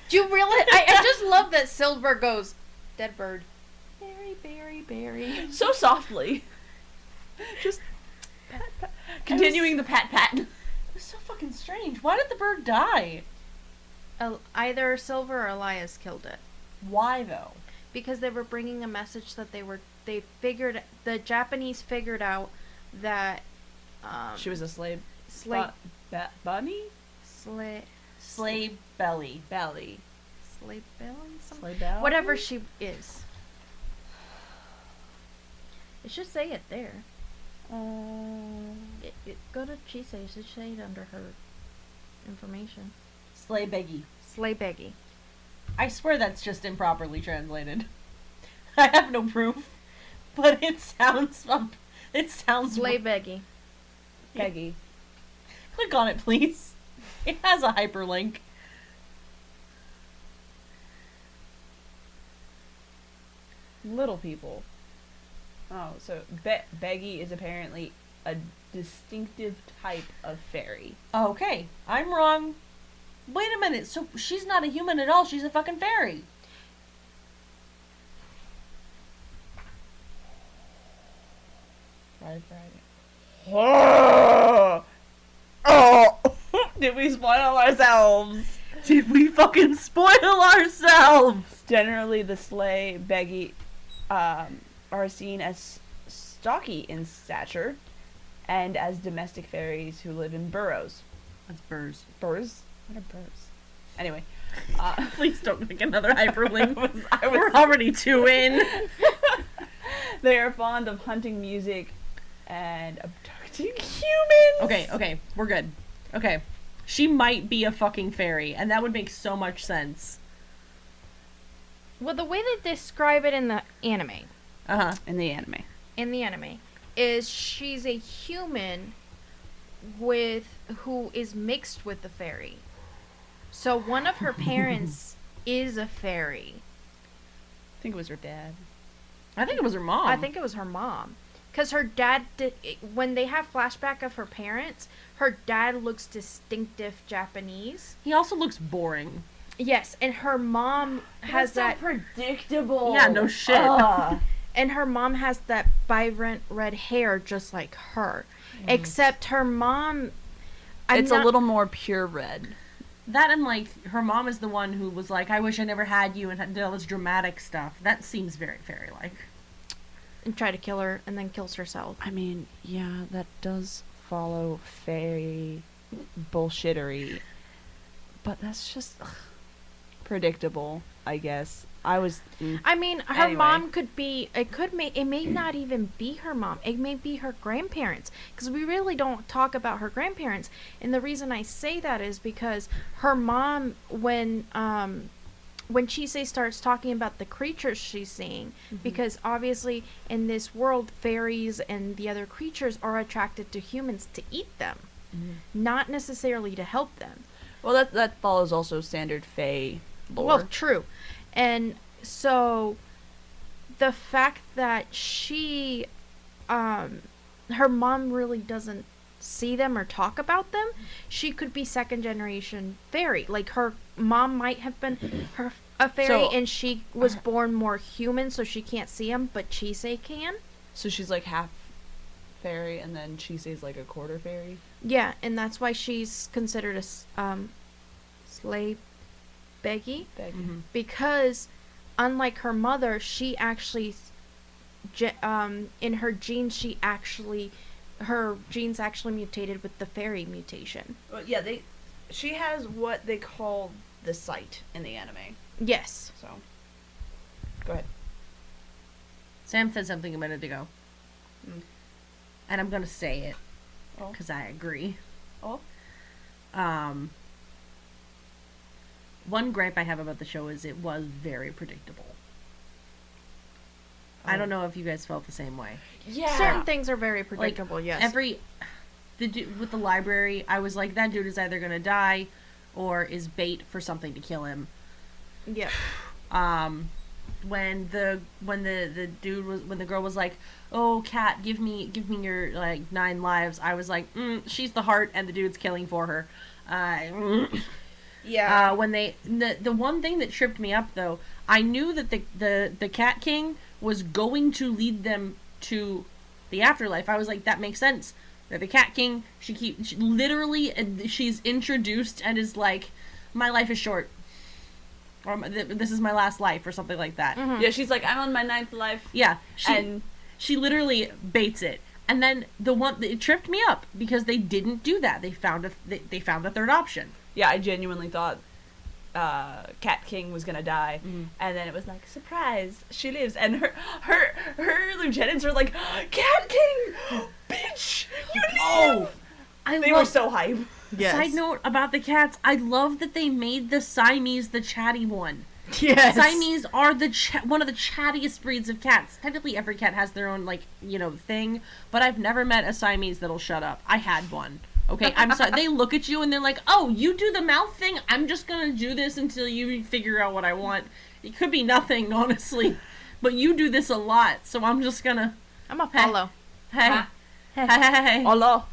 Do you realize? I just love that Silver goes, dead bird. Berry, berry, berry. So softly. Just pat, pat. Continuing the pat pat. It was so fucking strange. Why did the bird die? Either Silver or Elias killed it. Why though? Because they were bringing a message that the Japanese figured out that She was a slave. bunny? Slave belly. Belly. Slave belly? Slave belly? Whatever she is. It should say it there. Go to Chisei. It should say it under her information. Slay beggy. Slay beggy. I swear that's just improperly translated. I have no proof, but it sounds. Slay beggy. Peggy. Click on it, please. It has a hyperlink. Little people. Oh, so Beggy is apparently a distinctive type of fairy. Okay, I'm wrong. Wait a minute, so she's not a human at all, she's a fucking fairy. Friday. Oh! Did we spoil ourselves? Did we fucking spoil ourselves? Generally, the sleigh Beggy are seen as stocky in stature and as domestic fairies who live in burrows. That's burrs. Burrs? What are burrs? Anyway. Please don't make another hyperlink. I was We're already too in. They are fond of hunting music and abducting humans. Okay, we're good. Okay. She might be a fucking fairy, and that would make so much sense. Well, the way they describe it in the anime, In the anime. is she's a human who is mixed with the fairy. So one of her parents is a fairy. I think it was her dad. I think it was her mom. I think it was her mom. Because her dad, when they have flashback of her parents, her dad looks distinctive Japanese. He also looks boring. Yes, and her mom has that... predictable. Yeah, no shit. And her mom has that vibrant red hair just like her. Except her mom... It's a little more pure red. That and, like, her mom is the one who was like, I wish I never had you, and did all this dramatic stuff. That seems very fairy-like. And try to kill her, and then kills herself. I mean, yeah, that does follow fairy bullshittery. But that's just predictable, I guess. I mean, her mom could be. It may not even be her mom. It may be her grandparents, because we really don't talk about her grandparents. And the reason I say that is because her mom, when Chisei starts talking about the creatures she's seeing, because obviously in this world, fairies and the other creatures are attracted to humans to eat them, not necessarily to help them. Well, that follows also standard fae lore. Well, true. And so the fact that she, her mom really doesn't see them or talk about them, she could be second generation fairy. Like, her mom might have been a fairy, and she was born more human, so she can't see them, but Chisei can. So she's like half fairy, and then Chisei's like a quarter fairy? Yeah, and that's why she's considered a slave Beggy, because unlike her mother, she actually, in her genes, her genes actually mutated with the fairy mutation. Well, yeah, she has what they call the sight in the anime. Yes. So, go ahead. Sam said something a minute ago. And I'm gonna say it. Because I agree. One gripe I have about the show is it was very predictable. I don't know if you guys felt the same way. Yeah. Certain things are very predictable, like, yes. With the library, I was like, that dude is either gonna die or is bait for something to kill him. Yeah. When the girl was like, oh, Cat, give me your, like, 9 lives, I was like, she's the heart and the dude's killing for her. Yeah. When the one thing that tripped me up, though, I knew that the Cat King was going to lead them to the afterlife. I was like, that makes sense. They're the Cat King. She's introduced and is like, my life is short. Or this is my last life, or something like that. Yeah, she's like, I'm on my 9th life. Yeah, she literally baits it. And then it tripped me up because they didn't do that. They found a third option. Yeah, I genuinely thought Cat King was gonna die, and then it was like, surprise, she lives, and her lieutenants are like, Cat King, bitch, you live. They were so hype. Yes. Side note about the cats, I love that they made the Siamese the chatty one. Yes. Siamese are one of the chattiest breeds of cats. Technically, every cat has their own, like, thing, but I've never met a Siamese that'll shut up. I had one. Okay, I'm sorry. They look at you and they're like, oh, you do the mouth thing? I'm just gonna do this until you figure out what I want. It could be nothing, honestly. But you do this a lot, so I'm just gonna... I'm a follow. Hey. Hey. Hello.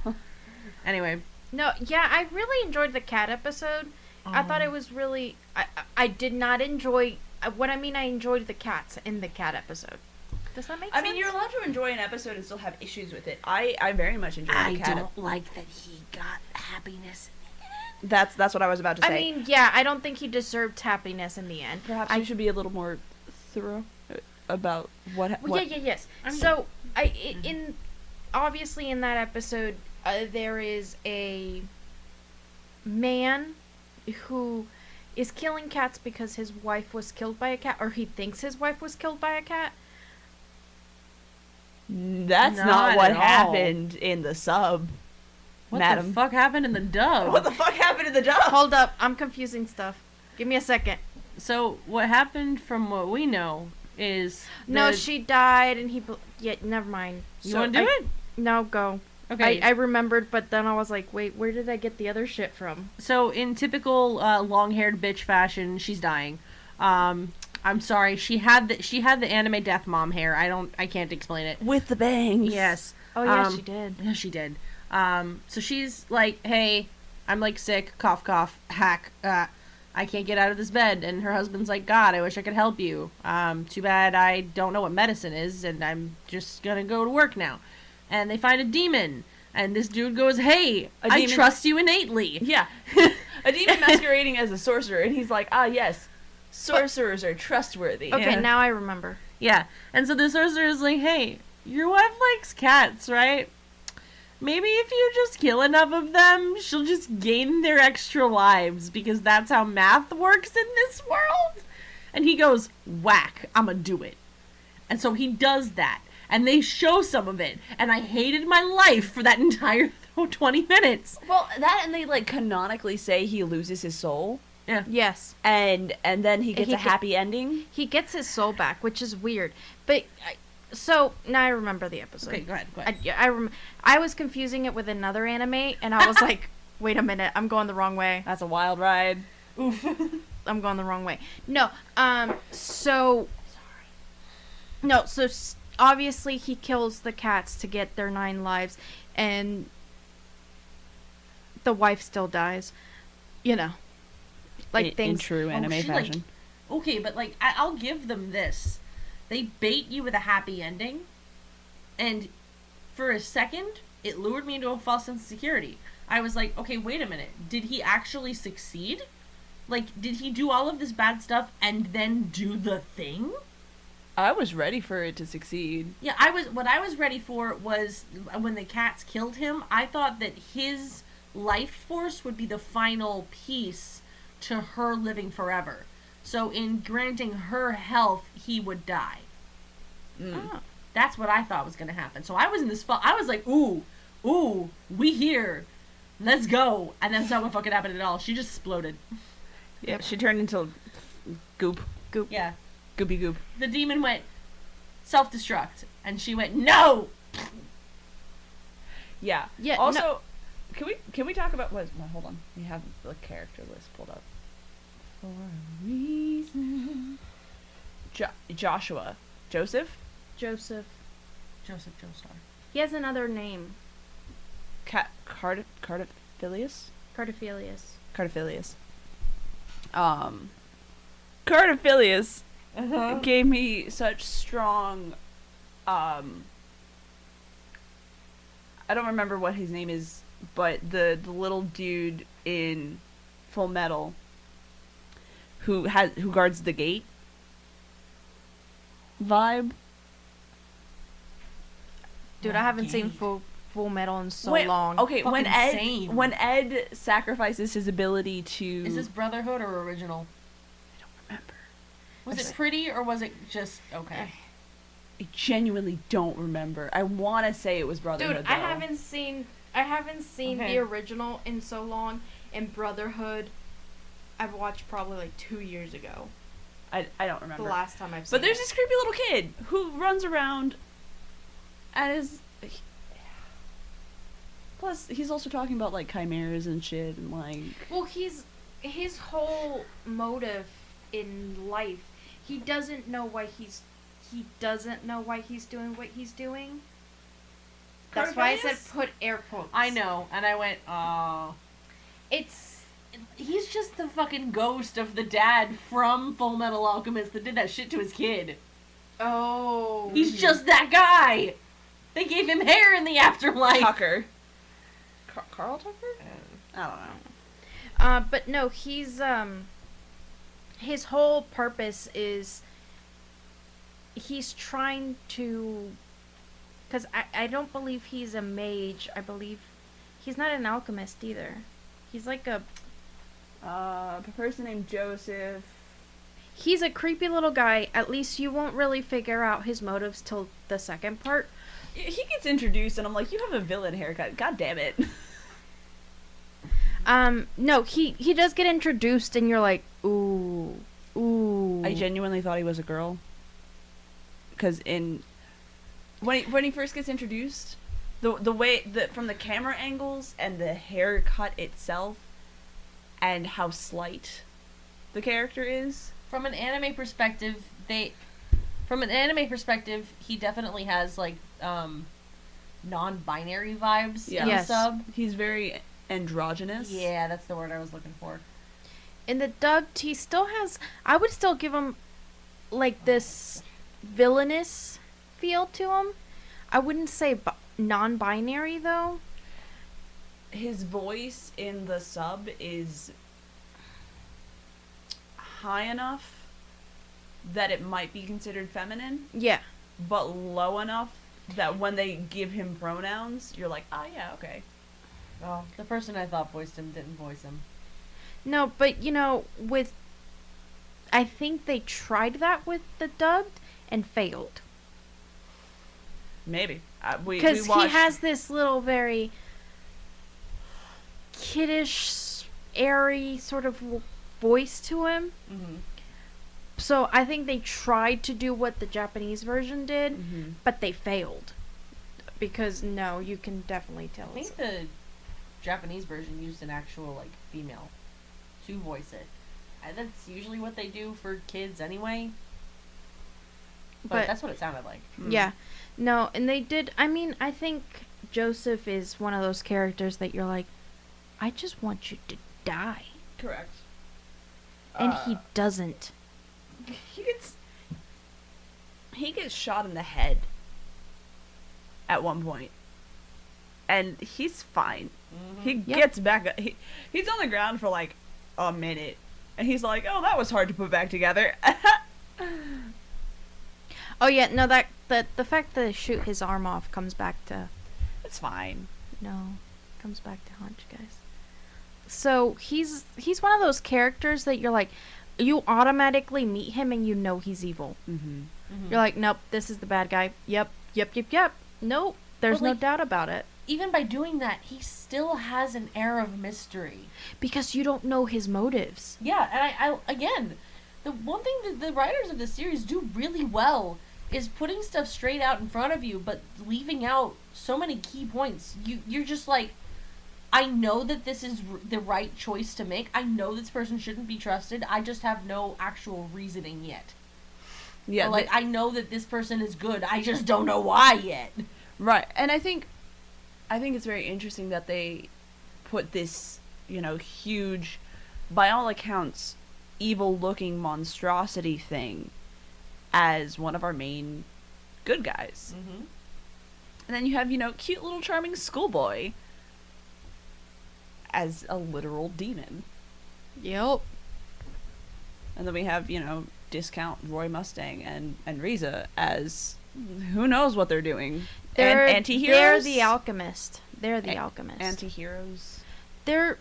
Anyway. No, yeah, I really enjoyed the cat episode. I thought it was really... I did not enjoy... What I mean, I enjoyed the cats in the cat episode. Does that make sense? I mean, you're allowed to enjoy an episode and still have issues with it. I very much enjoyed the cat. I don't like that he got happiness. That's what I was about to say. I mean, yeah, I don't think he deserved happiness in the end. Perhaps you should be a little more thorough about what... Well, yes. So, obviously in that episode, there is a man who is killing cats because his wife was killed by a cat, or he thinks his wife was killed by a cat. That's not what happened in the sub. What the fuck happened in the dub? What the fuck happened in the dub? Hold up, I'm confusing stuff. Give me a second. So, what happened from what we know is... No, she died and he... Yeah, never mind. You want to do it? No, go. Okay. I remembered, but then I was like, wait, where did I get the other shit from? So, in typical long-haired bitch fashion, she's dying. I'm sorry, she had the anime death mom hair. I can't explain it. With the bangs. Yes. Oh, yeah, she did. Yeah, she did. So she's like, hey, I'm like sick, cough, cough, hack, I can't get out of this bed. And her husband's like, God, I wish I could help you. Too bad I don't know what medicine is, and I'm just gonna go to work now. And they find a demon, and this dude goes, hey, I trust you innately. Yeah. A demon masquerading as a sorcerer, and he's like, ah, yes, sorcerers are trustworthy. Okay, Yeah. now I remember. Yeah, and so the sorcerer is like, hey, your wife likes cats, right? Maybe if you just kill enough of them, she'll just gain their extra lives, because that's how math works in this world. And he goes, whack, I'ma do it. And so he does that. And they show some of it. And I hated my life for that entire 20 minutes. Well, that and they like canonically say he loses his soul, Yeah. Yes. and then he gets He a happy ending. He gets his soul back, which is weird. But so now I remember the episode. Okay, go ahead. I was confusing it with another anime, and I was like, wait a minute, I'm going the wrong way. That's a wild ride. Oof. I'm going the wrong way. No, so no, so obviously he kills the cats to get their 9 lives, and the wife still dies. You know, like in things. true anime she, like, fashion. Okay, but like I'll give them this. They bait you with a happy ending, and for a second, it lured me into a false sense of security. I was like, okay, wait a minute. Did he actually succeed? Like, did he do all of this bad stuff and then do the thing? I was ready for it to succeed. Yeah, what I was ready for was when the cats killed him, I thought that his life force would be the final piece to her living forever. So in granting her health, he would die. Oh. That's what I thought was going to happen. So I was in this spot. I was like, ooh, we here. Let's go. And that's not what fucking happened at all. She just exploded. Yep, she turned into goop. Yeah. Goopy goop. The demon went self-destruct. And she went, no! Yeah. Yeah, Also, can we talk about hold on. We have the character list pulled up. For a reason. Joshua. Joseph? Joseph. Joseph Joestar. He has another name. Cardophilius? Cardophilius. Cardophilius. Cardophilius gave me such strong, I don't remember what his name is, but the little dude in Full Metal who guards the gate vibe. Dude, I haven't seen Full Metal in so Wait, long. Okay, Fucking same. when Ed sacrifices his ability to Is this Brotherhood or original? I don't remember. Was it pretty or was it just okay? I genuinely don't remember. I want to say it was Brotherhood. Dude, though. I haven't seen Okay. the original in so long, and Brotherhood I've watched probably like 2 years ago. I don't The remember. last time I've seen But there's it. this creepy little kid who runs around and is. Plus, he's also talking about like chimeras and shit and like. Well, his whole motive in life. He doesn't know why he's doing what he's doing. That's why I said Cardophilius? put air quotes. I know, and I went, oh. He's just the fucking ghost of the dad from Full Metal Alchemist that did that shit to his kid. Oh. He's just that guy! They gave him hair in the afterlife! Tucker. Carl Tucker? I don't know. But no, he's his whole purpose is he's trying to, because I don't believe he's a mage. I believe he's not an alchemist either. He's like a person named Joseph. he's a creepy little guy. At least you won't really figure out his motives till the second part. He gets introduced and I'm like, you have a villain haircut. God damn it. No, he does get introduced and you're like, ooh. I genuinely thought he was a girl. Because when he first gets introduced, the way that from the camera angles and the haircut itself, and how slight the character is. From an anime perspective, he definitely has, like, non-binary vibes in the Yes. sub. He's very androgynous. Yeah, that's the word I was looking for. In the dubbed, he still has. I would still give him like this villainous feel to him. I wouldn't say non-binary though. His voice in the sub is high enough that it might be considered feminine, Yeah. but low enough that when they give him pronouns, you're like, oh yeah, okay. Oh, the person I thought voiced him didn't voice him. No, but you know, with I think they tried that with the dubbed and failed. Maybe. We Because he watched... has this little very kiddish, airy sort of voice to him. Mm-hmm. So I think they tried to do what the Japanese version did, Mhm. but they failed. Because no, you can definitely tell. I think the Japanese version used an actual, like, female to voice it. And that's usually what they do for kids anyway. But that's what it sounded like. Yeah. No, and they did. I mean, I think Joseph is one of those characters that you're like, I just want you to die. Correct. And he doesn't. He gets shot in the head at one point, and he's fine. Mm-hmm. He gets back up. He's on the ground for like a minute, and he's like, "Oh, that was hard to put back together." Oh yeah, no, the fact that they shoot his arm off comes back to It's fine. comes back to haunt you guys. So he's one of those characters that you're like, you automatically meet him and you know he's evil. Mm-hmm. Mm-hmm. You're like, nope, this is the bad guy. Yep. Nope, there's But, no like, doubt about it. Even by doing that, he still has an air of mystery. Because you don't know his motives. Yeah, and I again, the one thing that the writers of the series do really well is putting stuff straight out in front of you, but leaving out so many key points. You're just like, I know that this is the right choice to make. I know this person shouldn't be trusted. I just have no actual reasoning yet. Yeah, Or, like, I know that this person is good. I just don't know why yet. right. And I think it's very interesting that they put this, huge, by all accounts, evil-looking monstrosity thing as one of our main good guys. Mm-hmm. And then you have, cute little charming schoolboy as a literal demon. Yep. And then we have, discount Roy Mustang and Riza as who knows what they're doing. They're Anti-heroes? They're the alchemist. They're the alchemist. Anti-heroes, They're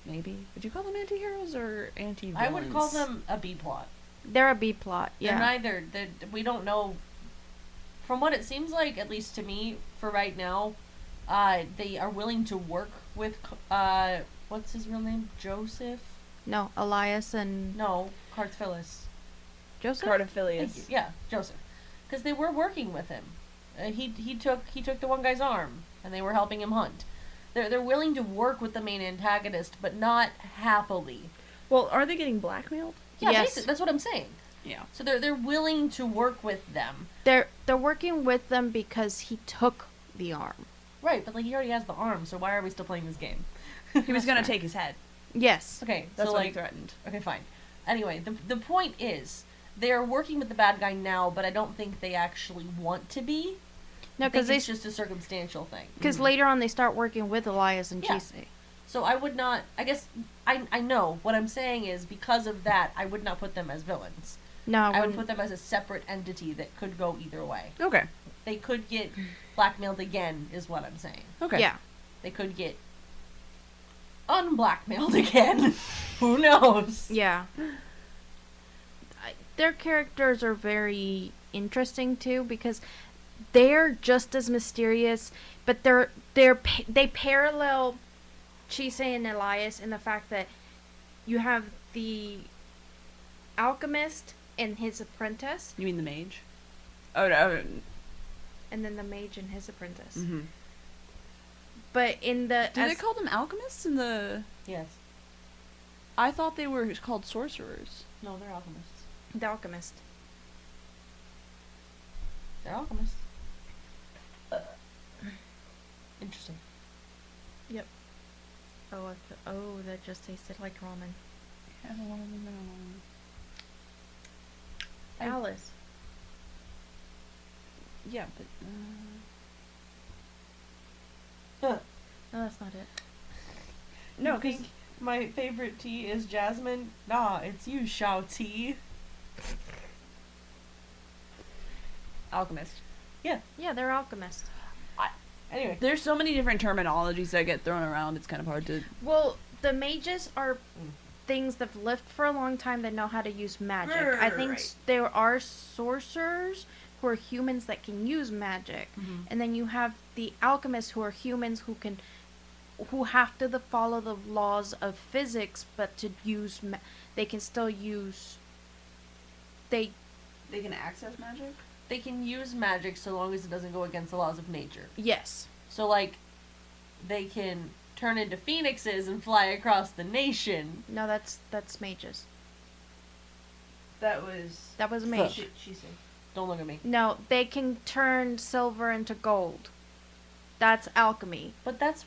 maybe. Would you call them anti-heroes or anti-villains? I would call them a B plot. they're a B plot. They're Yeah. neither. We don't know. From what it seems like, at least to me, for right now, they are willing to work with. What's his real name? Joseph? No, Elias and No, Cartphillis. Joseph. Cardophilius. Thank you. Yeah, Joseph. Because they were working with him. He took the one guy's arm, and they were helping him hunt. They're willing to work with the main antagonist, but not happily. Well, are they getting blackmailed? Yeah, Yes. basically, that's what I'm saying. Yeah. So they're willing to work with them. They're working with them because he took the arm. Right, but like he already has the arm, so why are we still playing this game? He was gonna take his head. Yes. Okay, That's so what like he threatened. okay, fine. Anyway, the point is they are working with the bad guy now, but I don't think they actually want to be. No, I think because it's just a circumstantial thing. because later on they start working with Elias and Yeah. Chise. So I would not. I guess I know what I'm saying is because of that I would not put them as villains. No, I would wouldn't. put them as a separate entity that could go either way. Okay. They could get blackmailed again, is what I'm saying. Okay. Yeah. They could get unblackmailed again. Who knows? Yeah. Their characters are very interesting too because they're just as mysterious, but they parallel Chise and Elias in the fact that you have the alchemist and his apprentice, You mean the mage? Oh no. and then the mage and his apprentice. Mm-hmm. But in the Do they call them alchemists in the? Yes. I thought they were called sorcerers. No, they're alchemists. the alchemist? They're alchemists. Interesting. Oh, that just tasted like ramen. Alice. Yeah, but. No, that's not it. No, because My favorite tea is jasmine. Nah, it's you, Shao Tea. Alchemist. Yeah, they're alchemists. Anyway. There's so many different terminologies that get thrown around. It's kind of hard to. Well, the mages are things that have lived for a long time that know how to use magic. I think Right. there are sorcerers who are humans that can use magic, and then you have the alchemists who are humans who have to follow the laws of physics, but to use they can still use. They can access magic? They can use magic so long as it doesn't go against the laws of nature. Yes. So, like, they can turn into phoenixes and fly across the nation. No, that's mages. That was. That was a mage. She said. Don't look at me. No, they can turn silver into gold. That's alchemy. But that's...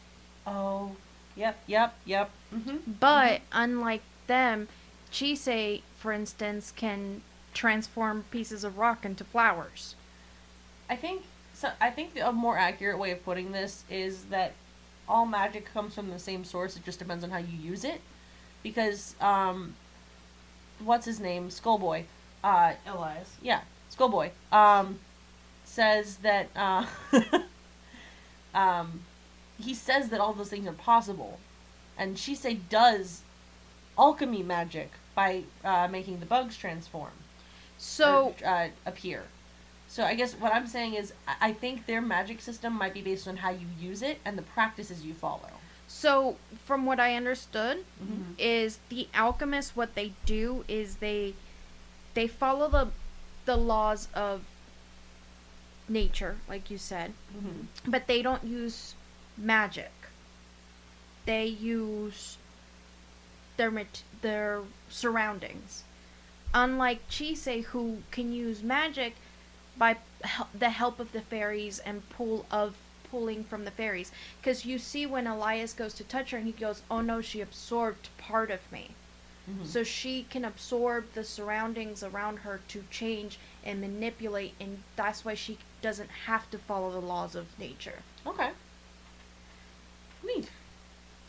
Oh. Yep. Mm-hmm. But unlike them, Chisei, for instance, can transform pieces of rock into flowers. I think a more accurate way of putting this is that all magic comes from the same source. It just depends on how you use it. Because, what's his name? Skullboy. Elias. Yeah, Skullboy. Says that, he says that all those things are possible. And Shisei does alchemy magic by, making the bugs transform. So, Appear. So I guess what I'm saying is I think their magic system might be based on how you use it and the practices you follow. so from what I understood, is the alchemists, what they do is they follow the laws of nature, like you said, but they don't use magic. They use their surroundings. Unlike Chisei, who can use magic by the help of the fairies and pulling from the fairies. Because you see when Elias goes to touch her and he goes, oh no, she absorbed part of me. So she can absorb the surroundings around her to change and manipulate, and that's why she doesn't have to follow the laws of nature. Okay. Neat.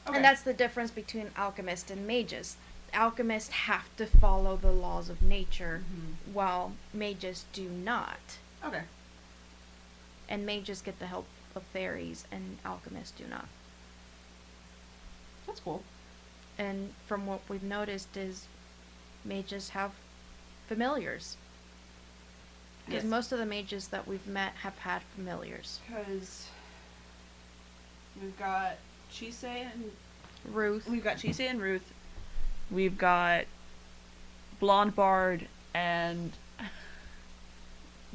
Okay. And that's the difference between alchemists and mages. Alchemists have to follow the laws of nature, while mages do not. Okay. And mages get the help of fairies, and alchemists do not. That's cool. And from what we've noticed is mages have familiars. Because most of the mages that we've met have had familiars. Because we've got Chisei and Ruth. We've got Chisei and Ruth. We've got Blonde Bard and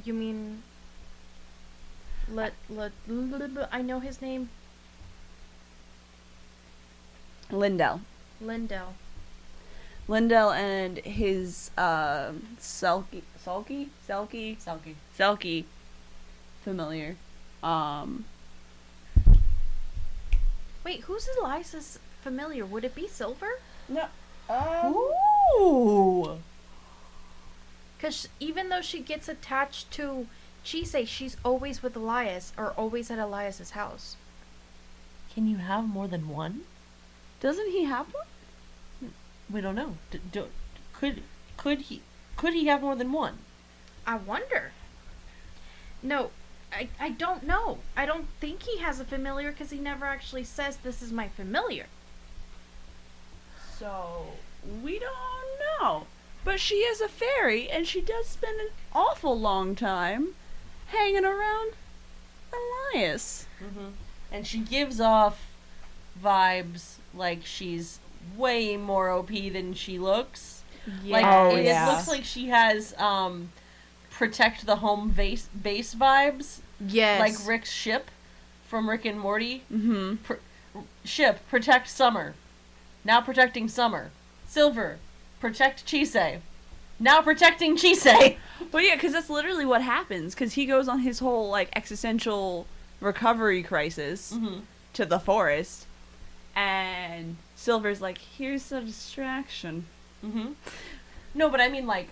You mean... I know his name. Lindell. Lindell. Lindell and his Selkie familiar. Wait, who's Elias's familiar? Would it be Silver? No. Ooh. Because even though she gets attached to Chisei, she's always with Elias, or always at Elias's house. Can you have more than one? Doesn't he have one? We don't know. Could he have more than one? I wonder. No, I don't know. I don't think he has a familiar because he never actually says, this is my familiar. So, we don't know. But she is a fairy, and she does spend an awful long time hanging around Elias. And she gives off vibes like she's way more OP than she looks. Yeah. Like, it looks like she has protect the home base vibes. Yes. Like Rick's ship from Rick and Morty. Ship, protect Summer. Now protecting Summer. Silver, protect Chisei. Now protecting Chisei. Well, yeah, because that's literally what happens. Because he goes on his whole, like, existential recovery crisis to the forest. And Silver's like, here's a distraction. No, but I mean, like,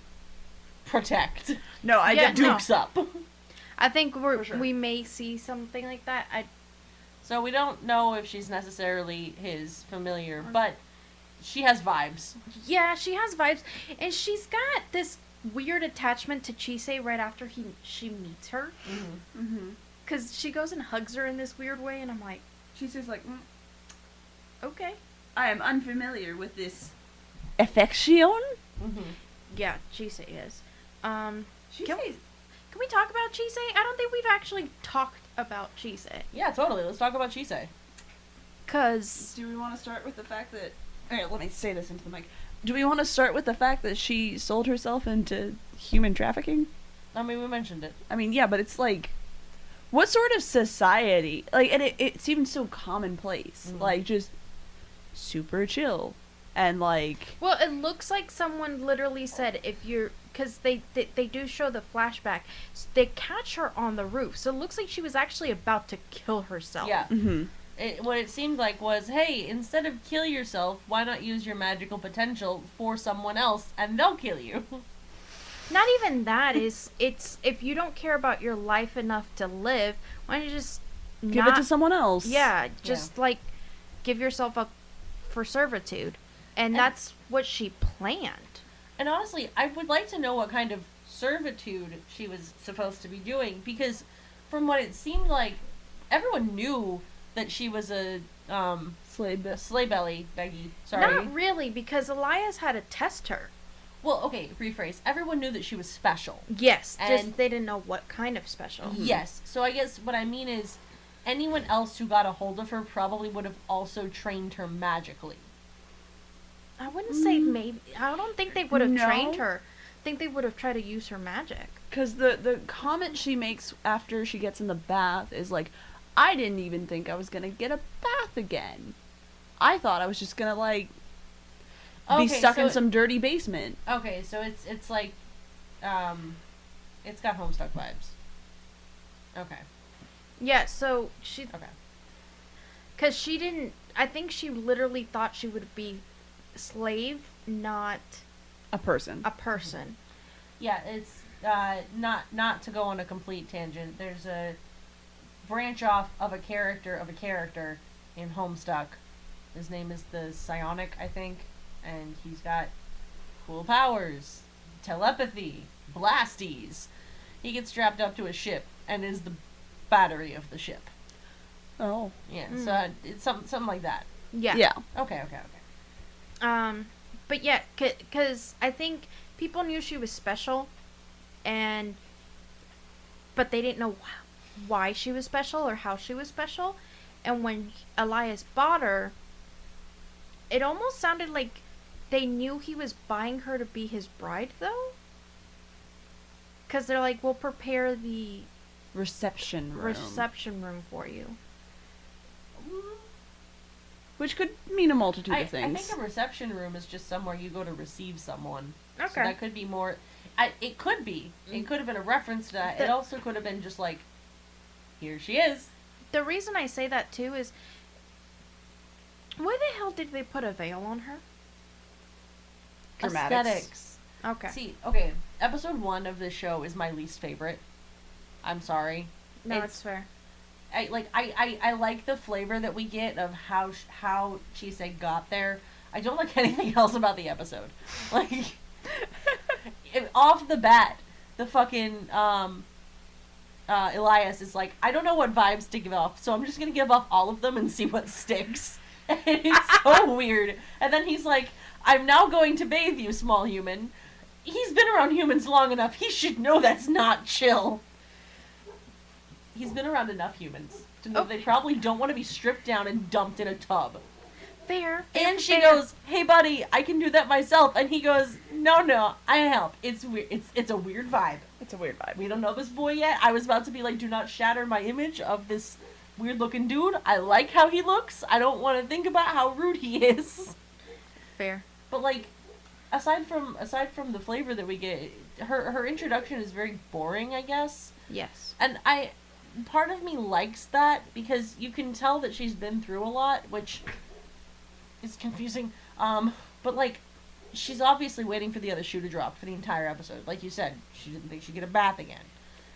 protect. No, I Yeah, get no. Dukes up. I think sure. we may see something like that. So we don't know if she's necessarily his familiar, but she has vibes. Yeah, she has vibes, and she's got this weird attachment to Chise right after she meets her. Because she goes and hugs her in this weird way, and I'm like, She's like, okay. I am unfamiliar with this affection. Yeah, Chise is. Can Can we talk about Chise? I don't think we've actually talked about Chise. Yeah, totally. Let's talk about Chise. Because... Do we want to start with the fact that... Alright, let me say this into the mic. Do we want to start with the fact that she sold herself into human trafficking? I mean, we mentioned it. I mean, yeah, but it's like... What sort of society... Like, and it seems so commonplace. Like, just super chill. And, like... Well, it looks like someone literally said if you're... Because they do show the flashback. They catch her on the roof. So it looks like she was actually about to kill herself. Yeah. Mm-hmm. What it seemed like was, hey, instead of kill yourself, why not use your magical potential for someone else and they'll kill you? Not even that. It's if you don't care about your life enough to live, why don't you just Give it to someone else. Yeah, just like give yourself up for servitude. And that's what she planned. And honestly, I would like to know what kind of servitude she was supposed to be doing, because from what it seemed like, everyone knew that she was a sleigh belly, Beggy. Sorry. Not really, because Elias had to test her. Well, okay, rephrase. Everyone knew that she was special. Yes, And just they didn't know what kind of special. Yes. So I guess what I mean is, anyone else who got a hold of her probably would have also trained her magically. I wouldn't say maybe. I don't think they would have No. trained her. I think they would have tried to use her magic. Because the comment she makes after she gets in the bath is like, I didn't even think I was going to get a bath again. I thought I was just going to, like, be stuck in some dirty basement. Okay, so it's like, it's got Homestuck vibes. Okay. Yeah, so she... Okay. Because she didn't... I think she literally thought she would be slave, not A person. a person. Yeah, it's not to go on a complete tangent. There's a branch off of a character in Homestuck. His name is the Psionic, I think, and he's got cool powers, telepathy, blasties. He gets strapped up to a ship and is the battery of the ship. Oh. Yeah, so it's something like that. Yeah. Yeah. Okay. But yeah, because I think people knew she was special, but they didn't know why she was special or how she was special. And when Elias bought her, it almost sounded like they knew he was buying her to be his bride, though. Because they're like, we'll prepare the Reception room for you. Which could mean a multitude of things. I think a reception room is just somewhere you go to receive someone. Okay. So that could be more... it could be. It could have been a reference to that. It also could have been just like, here she is. The reason I say that, too, is... Why the hell did they put a veil on her? Dramatics. Aesthetics. Okay. See, okay, episode 1 of this show is my least favorite. I'm sorry. No, it's fair. I like the flavor that we get of how Chise got there. I don't like anything else about the episode. Like, off the bat, the fucking Elias is like, I don't know what vibes to give off, so I'm just gonna give off all of them and see what sticks. And it's so weird. And then he's like, I'm now going to bathe you, small human. He's been around humans long enough. He should know that's not chill. He's been around enough humans to know they probably don't want to be stripped down and dumped in a tub. Fair. And she goes, hey buddy, I can do that myself. And he goes, no, I help. It's weird. It's a weird vibe. It's a weird vibe. We don't know this boy yet. I was about to be like, do not shatter my image of this weird looking dude. I like how he looks. I don't want to think about how rude he is. Fair. But like, aside from the flavor that we get, her introduction is very boring, I guess. Yes. And part of me likes that because you can tell that she's been through a lot, which is confusing. But like, she's obviously waiting for the other shoe to drop for the entire episode. Like you said, she didn't think she'd get a bath again.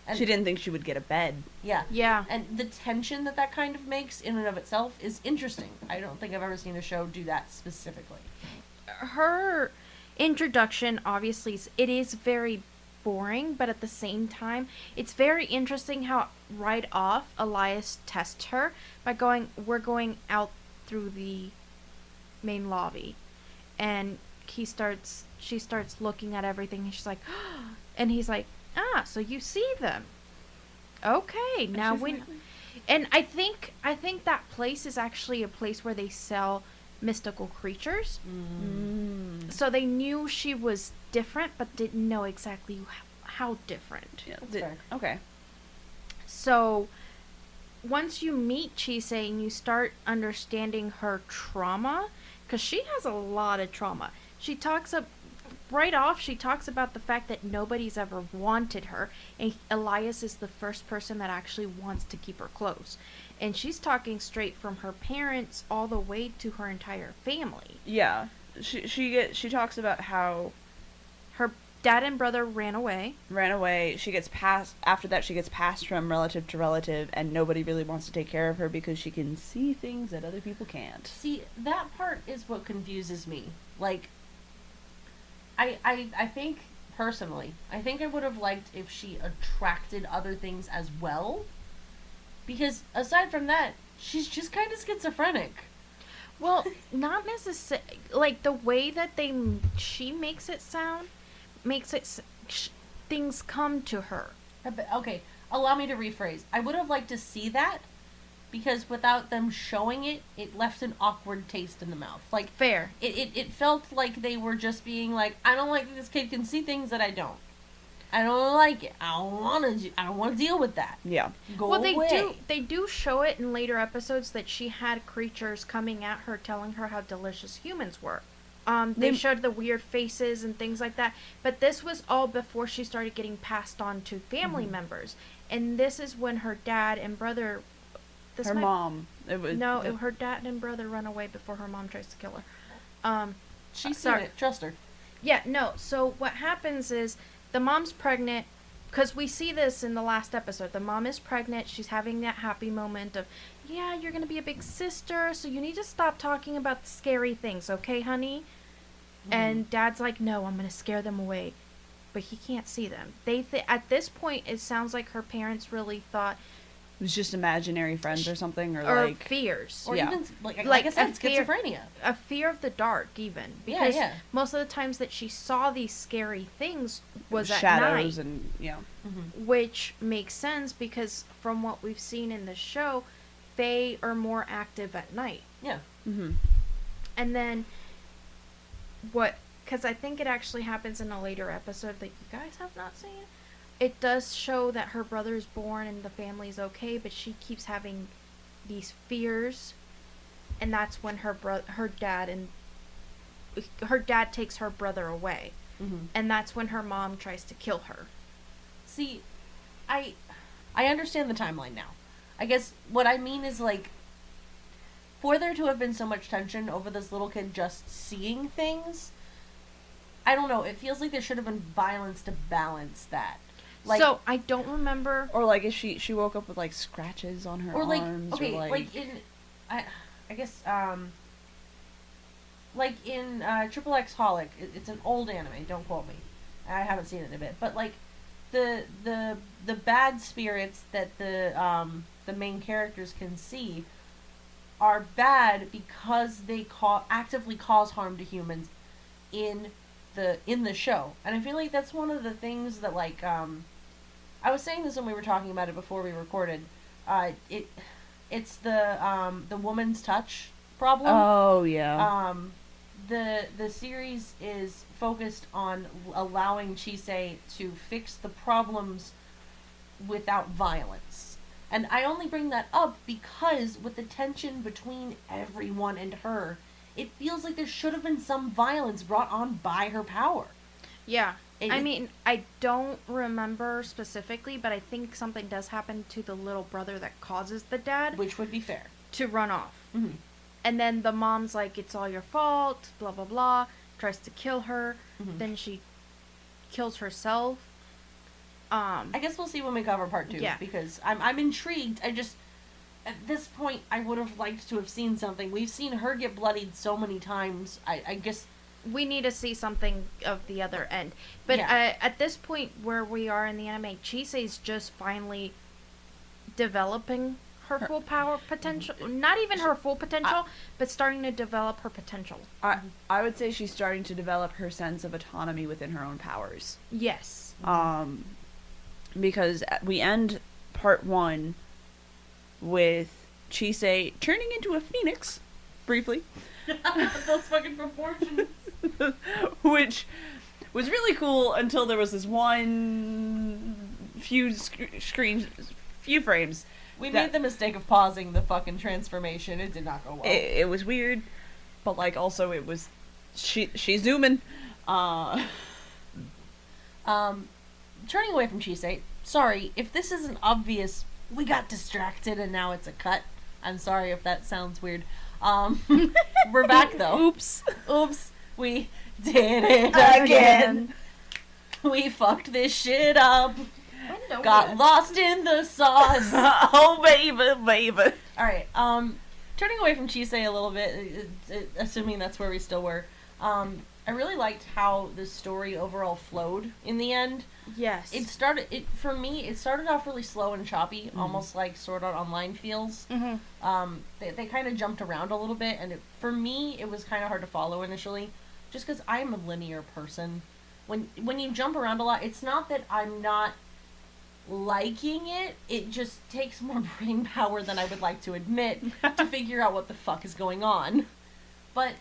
And She didn't think she would get a bed. yeah. Yeah. And the tension that kind of makes in and of itself is interesting. I don't think I've ever seen a show do that specifically. her introduction, obviously, it is very boring, but at the same time, it's very interesting how right off Elias tests her by going, we're going out through the main lobby, and she starts looking at everything, and she's like, and he's like, so you see them. Okay, now we... And I think that place is actually a place where they sell mystical creatures. So they knew she was different, but didn't know exactly how different. Yeah, okay. So once you meet Chise and you start understanding her trauma, because she has a lot of trauma. She talks about the fact that nobody's ever wanted her, and Elias is the first person that actually wants to keep her close. And she's talking straight from her parents all the way to her entire family. Yeah. She talks about how her dad and brother ran away. She gets passed from relative to relative, and nobody really wants to take care of her because she can see things that other people can't. See, that part is what confuses me. Like, I think, personally, I would have liked if she attracted other things as well. Because, aside from that, she's just kind of schizophrenic. Well, not necessarily. Like, the way that she makes it sound, things come to her. Okay, allow me to rephrase. I would have liked to see that, because without them showing it, it left an awkward taste in the mouth. Like, fair. It felt like they were just being like, I don't like that this kid can see things that I don't. I don't like it. I don't want to deal with that. Yeah. Go away. They do show it in later episodes that she had creatures coming at her telling her how delicious humans were. They showed the weird faces and things like that. But this was all before she started getting passed on to family members. And this is when her dad and brother... mom. Her dad and brother run away before her mom tries to kill her. She's seen it. Trust her. Yeah, no. So what happens is the mom's pregnant, because we see this in the last episode. The mom is pregnant. She's having that happy moment of, yeah, you're going to be a big sister, so you need to stop talking about the scary things, okay, honey? And dad's like, no, I'm going to scare them away. But he can't see them. At this point, it sounds like her parents really thought it was just imaginary friends or something, or like fears, or even like I said, schizophrenia, a fear of the dark, even because most of the times that she saw these scary things was at shadows night, and which makes sense because from what we've seen in the show, Fae are more active at night. Yeah. And then because I think it actually happens in a later episode that you guys have not seen. It does show that her brother's born and the family's okay, but she keeps having these fears, and that's when her dad takes her brother away, and that's when her mom tries to kill her. See, I understand the timeline now. I guess what I mean is, like, for there to have been so much tension over this little kid just seeing things, I don't know. It feels like there should have been violence to balance that. Like, so I don't remember, or like if she woke up with like scratches on her arms, okay, or like in, I guess like in Triple X Holic, it's an old anime. Don't quote me, I haven't seen it in a bit. But like the bad spirits that the main characters can see are bad because they actively cause harm to humans in the show. And I feel like that's one of the things that, like, I was saying this when we were talking about it before we recorded. It's the woman's touch problem. Oh yeah. The series is focused on allowing Chise to fix the problems without violence. And I only bring that up because with the tension between everyone and her, it feels like there should have been some violence brought on by her power. Yeah. I mean, I don't remember specifically, but I think something does happen to the little brother that causes the dad. Which would be fair. To run off. And then the mom's like, it's all your fault, blah, blah, blah. Tries to kill her. Then she kills herself. I guess we'll see when we cover part 2. Yeah. Because I'm intrigued. I just... At this point, I would have liked to have seen something. We've seen her get bloodied so many times. I guess we need to see something of the other end. But at this point where we are in the anime, Chise's just finally developing her full power potential. Not even her full potential, but starting to develop her potential. I would say she's starting to develop her sense of autonomy within her own powers. Yes. Because we end part 1 with Chise turning into a phoenix, briefly. Those fucking proportions. Which was really cool until there was this one few frames. We made the mistake of pausing the fucking transformation. It did not go well. It was weird, but like also it was she's zooming. Turning away from Chise. Sorry if this isn't obvious. We got distracted and now it's a cut. I'm sorry if that sounds weird. We're back though. Oops. We did it again. We fucked this shit up. Got lost in the sauce. Oh, baby. Alright, turning away from Chise a little bit, assuming that's where we still were, I really liked how the story overall flowed in the end. Yes. For me, it started off really slow and choppy, almost like Sword Art Online feels. They kind of jumped around a little bit, and for me, it was kind of hard to follow initially, just because I'm a linear person. When you jump around a lot, it's not that I'm not liking it, it just takes more brain power than I would like to admit to figure out what the fuck is going on. But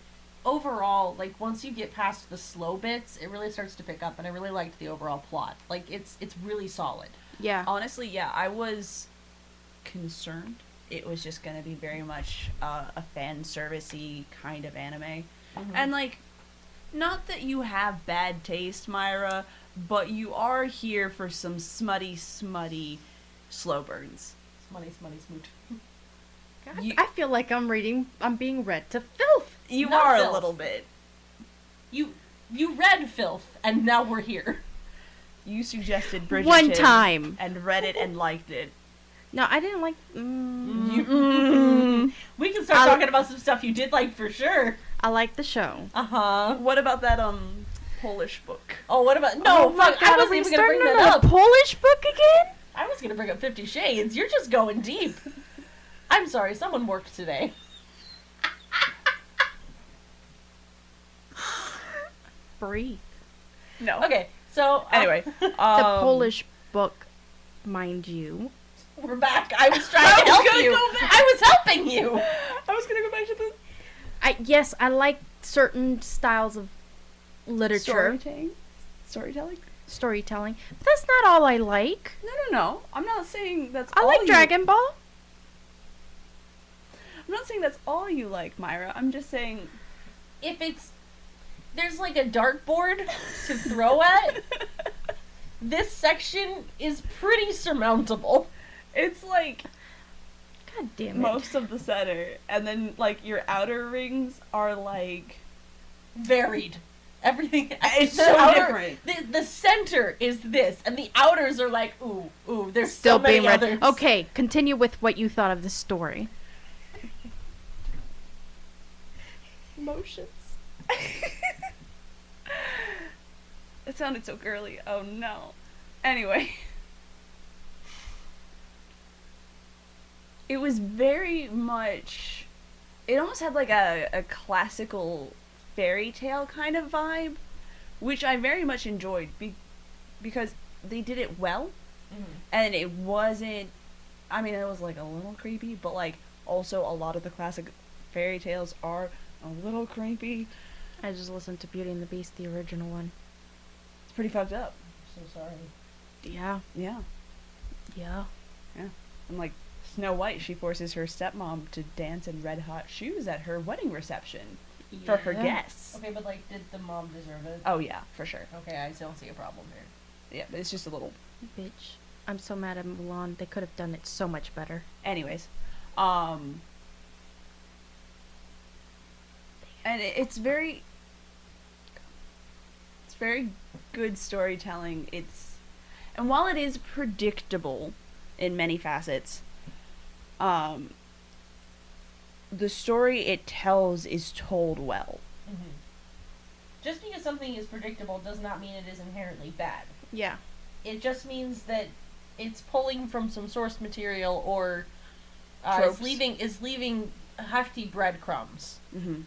overall, like, once you get past the slow bits, it really starts to pick up, and I really liked the overall plot. Like, it's really solid. Yeah. Honestly, yeah, I was concerned it was just gonna be very much a fan servicey kind of anime. And like, not that you have bad taste, Myra, but you are here for some smutty slow burns. Smutty smoot. I feel like I'm being read to filth. You Not are filth. a little bit. You read filth, and now we're here. You suggested Bridgerton One time. and read it and liked it. No, I didn't like. We can start talking about some stuff you did like for sure. I like the show. What about that Polish book? Oh, what about no? Fuck! I wasn't even gonna bring that up. Polish book again? I was gonna bring up 50 Shades. You're just going deep. I'm sorry. Someone worked today. Breathe. No. Okay, so Anyway, The Polish book, mind you. we're back. I was trying to help you. I was helping you. I was gonna go back to the Yes, I like certain styles of literature, storytelling. But that's not all I like. No. I'm not saying that's I all like you... Dragon Ball. I'm not saying that's all you like, Myra. I'm just saying... If there's like a dartboard to throw at, this section is pretty surmountable. It's like God damn it. most of the center, and then like your outer rings are like... Varied. Everything. It's the so outer- different. The center is this, and the outers are like, ooh, there's Still so many being read. others. Okay, continue with what you thought of the story. Emotions. It sounded so girly. Oh no. Anyway. It was very much... It almost had like a classical fairy tale kind of vibe, which I very much enjoyed because they did it well, and it wasn't... I mean, it was like a little creepy, but like also a lot of the classic fairy tales are a little creepy. I just listened to Beauty and the Beast, the original one. It's pretty fucked up. So sorry. Yeah. Yeah. Yeah. And like Snow White, she forces her stepmom to dance in red hot shoes at her wedding reception for her guests. Okay, but like, did the mom deserve it? Oh yeah, for sure. Okay, I still don't see a problem here. Yeah, but it's just a little... Bitch. I'm so mad at Mulan. They could have done it so much better. Anyways. And it's very good storytelling. And while it is predictable in many facets, the story it tells is told well. Just because something is predictable does not mean it is inherently bad. Yeah. It just means that it's pulling from some source material or Tropes. is leaving hefty breadcrumbs. Mm-hmm.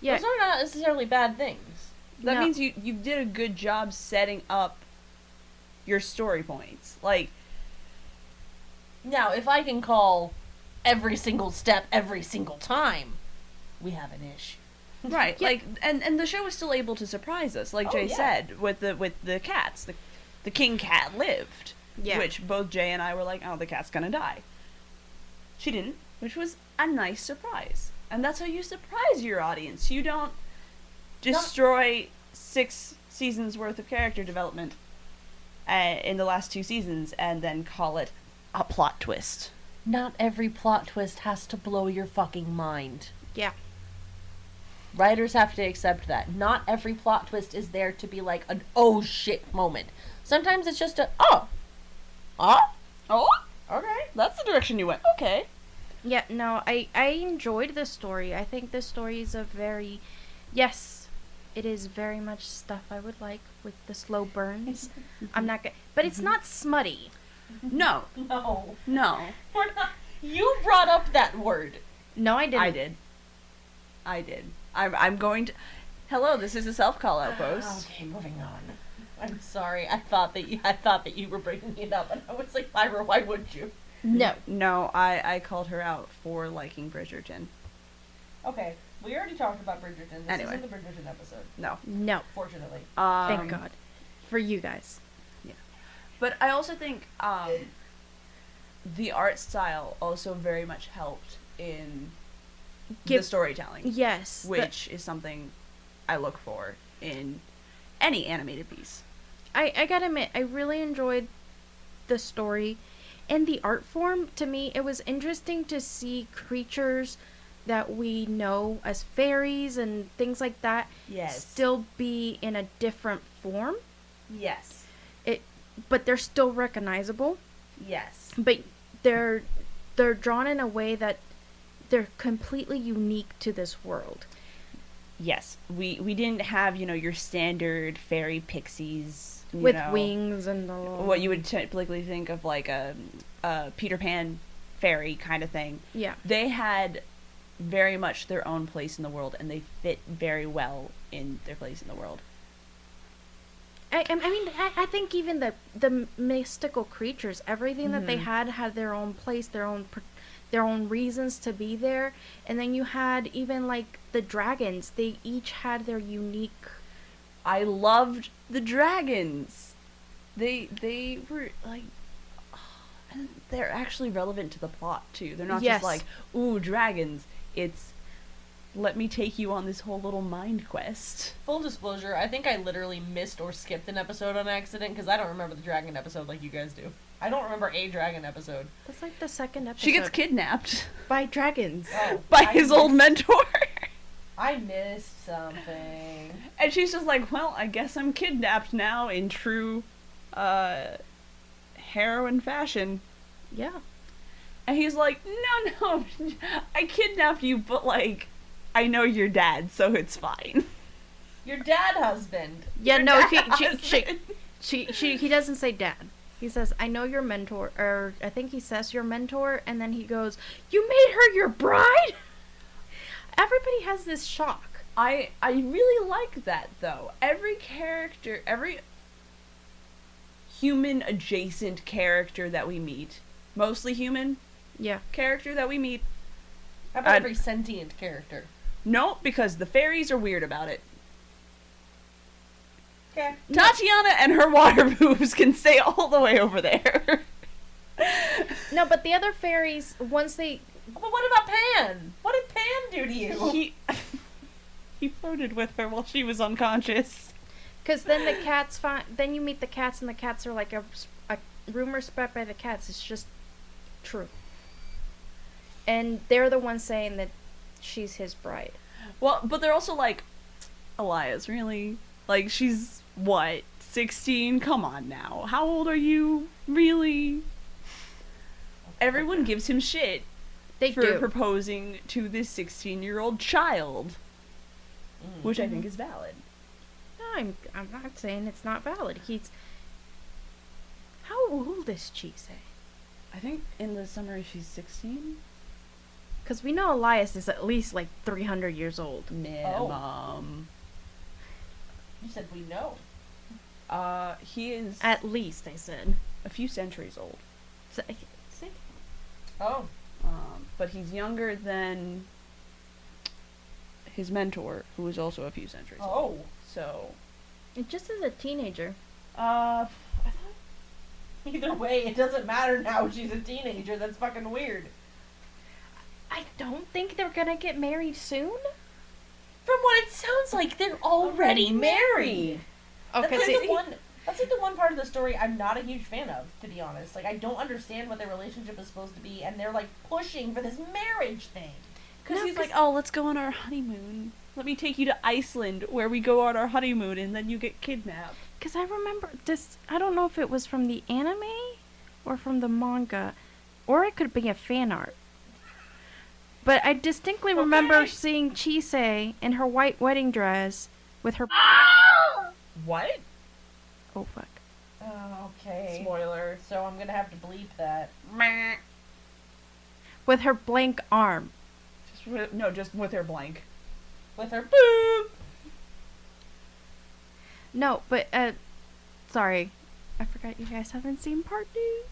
Yeah. Those are not necessarily bad things. That No. means you did a good job setting up your story points. Like, Now, if I can call every single step every single time, we have an issue. right, Yeah. like, and the show was still able to surprise us, like Oh, Jay yeah. said, with the cats. The king cat lived. Yeah. Which both Jay and I were like, oh, the cat's gonna die. She didn't, which was a nice surprise. And that's how you surprise your audience. You don't destroy 6 seasons worth of character development in the last 2 seasons and then call it a plot twist. Not every plot twist has to blow your fucking mind. Yeah. Writers have to accept that. Not every plot twist is there to be like an oh shit moment. Sometimes it's just a oh. Oh, okay, that's the direction you went. Okay. Yeah, no, I enjoyed the story. I think the story is a very, yes, it is very much stuff I would like with the slow burns. I'm not gonna, but it's not smutty. No, No. no, We're not. You brought up that word. No, I didn't. I did. I'm going to. Hello, this is a self call out post. Okay, moving on. I'm sorry. I thought that you were bringing it up, and I was like, Lyra, why would you? No. No, I called her out for liking Bridgerton. Okay, we already talked about Bridgerton. This Anyway. isn't the Bridgerton episode, No. No. fortunately. Thank God. For you guys. But I also think the art style also very much helped in the storytelling, Yes. which is something I look for in any animated piece. I gotta admit, I really enjoyed the story and the art form. To me, it was interesting to see creatures that we know as fairies and things like that still be in a different form, Yes. but they're still recognizable. Yes. But they're drawn in a way that they're completely unique to this world. Yes. We didn't have, your standard fairy pixies With wings and all. what you would typically think of like a Peter Pan fairy kind of thing. Yeah. They had very much their own place in the world, and they fit very well in their place in the world. I think even the mystical creatures, everything that they had their own place, their own reasons to be there. And then you had even like the dragons, they each had their unique. I loved the dragons. They were like, and they're actually relevant to the plot too. They're not Yes. just like, ooh, dragons. It's, let me take you on this whole little mind quest. Full disclosure, I think I literally missed or skipped an episode on accident because I don't remember the dragon episode like you guys do. I don't remember a dragon episode. That's like the second episode. She gets kidnapped by dragons. Oh, by his old mentor. I missed something. And she's just like, well, I guess I'm kidnapped now in true heroine fashion. Yeah. And he's like, no, I kidnapped you, but like, I know your dad, so it's fine. Your dad husband. Yeah, Your no, dad he doesn't say dad. He says, I know your mentor, or I think he says your mentor, and then he goes, you made her your bride? Everybody has this shock. I really like that, though. Every character, every human adjacent character that we meet, mostly human Yeah. character that we meet, How about every sentient character? no, because the fairies are weird about it. Okay. Tatiana and her water boobs can stay all the way over there. No, but the other fairies, once they... But what about Pan? What did Pan do to you? He floated with her while she was unconscious. Because then the cats find... Then you meet the cats, and the cats are like a rumor spread by the cats. It's just true. And they're the ones saying that she's his bride. Well, but they're also like, Elias, really? Like, she's, what, 16? Come on now. How old are you? Really? Everyone gives him shit They for do. proposing to this 16-year-old child. Which I think is valid. fine. I'm not saying it's not valid. How old is Chise? I think in the summary she's 16 Because we know Elias is at least like 300 years old. minimum. You said we know. He is At least, I said. a few centuries old. See? Oh. But he's younger than his mentor, who is also a few centuries old. Oh. So, It just is a teenager. I thought Either way, it doesn't matter now. She's a teenager. That's fucking weird. I don't think they're gonna get married soon. From what it sounds like, they're already married. Okay, That's like the one part of the story I'm not a huge fan of, to be honest. Like, I don't understand what their relationship is supposed to be, and they're like pushing for this marriage thing. Because he's like, oh, let's go on our honeymoon. Let me take you to Iceland, where we go on our honeymoon, and then you get kidnapped. Because I remember this, I don't know if it was from the anime or from the manga, or it could be a fan art. But I distinctly remember seeing Chise in her white wedding dress with her... What? Oh, fuck. Okay. Spoiler. So I'm gonna have to bleep that. With her blank arm. Just with her blank. With her boob! No, but, sorry. I forgot you guys haven't seen part 2.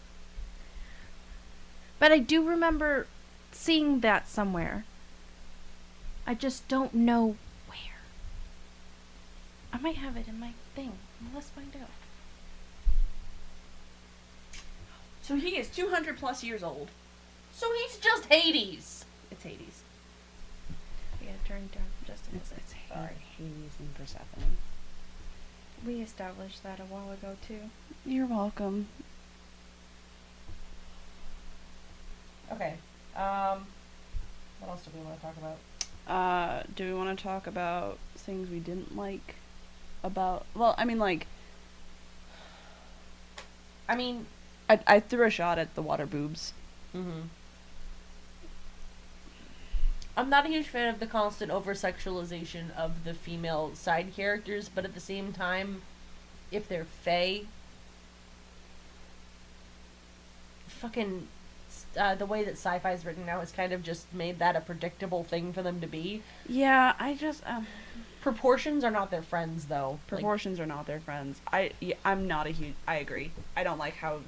But I do remember seeing that somewhere. I just don't know where. I might have it in my thing. Let's find out. So he is 200 plus years old. So he's just Hades! It's Hades. Yeah, turn down just a It's minute. Sorry. Hades and Persephone. We established that a while ago, too. You're welcome. Okay. What else do we want to talk about? Do we want to talk about things we didn't like about... Well, I mean, like... I threw a shot at the water boobs. Mm-hmm. I'm not a huge fan of the constant over-sexualization of the female side characters, but at the same time, if they're fae, fucking... the way that sci-fi is written now has kind of just made that a predictable thing for them to be. Yeah, I just... Proportions are not their friends, though. proportions are not their friends. I'm not a huge... I agree. I don't like how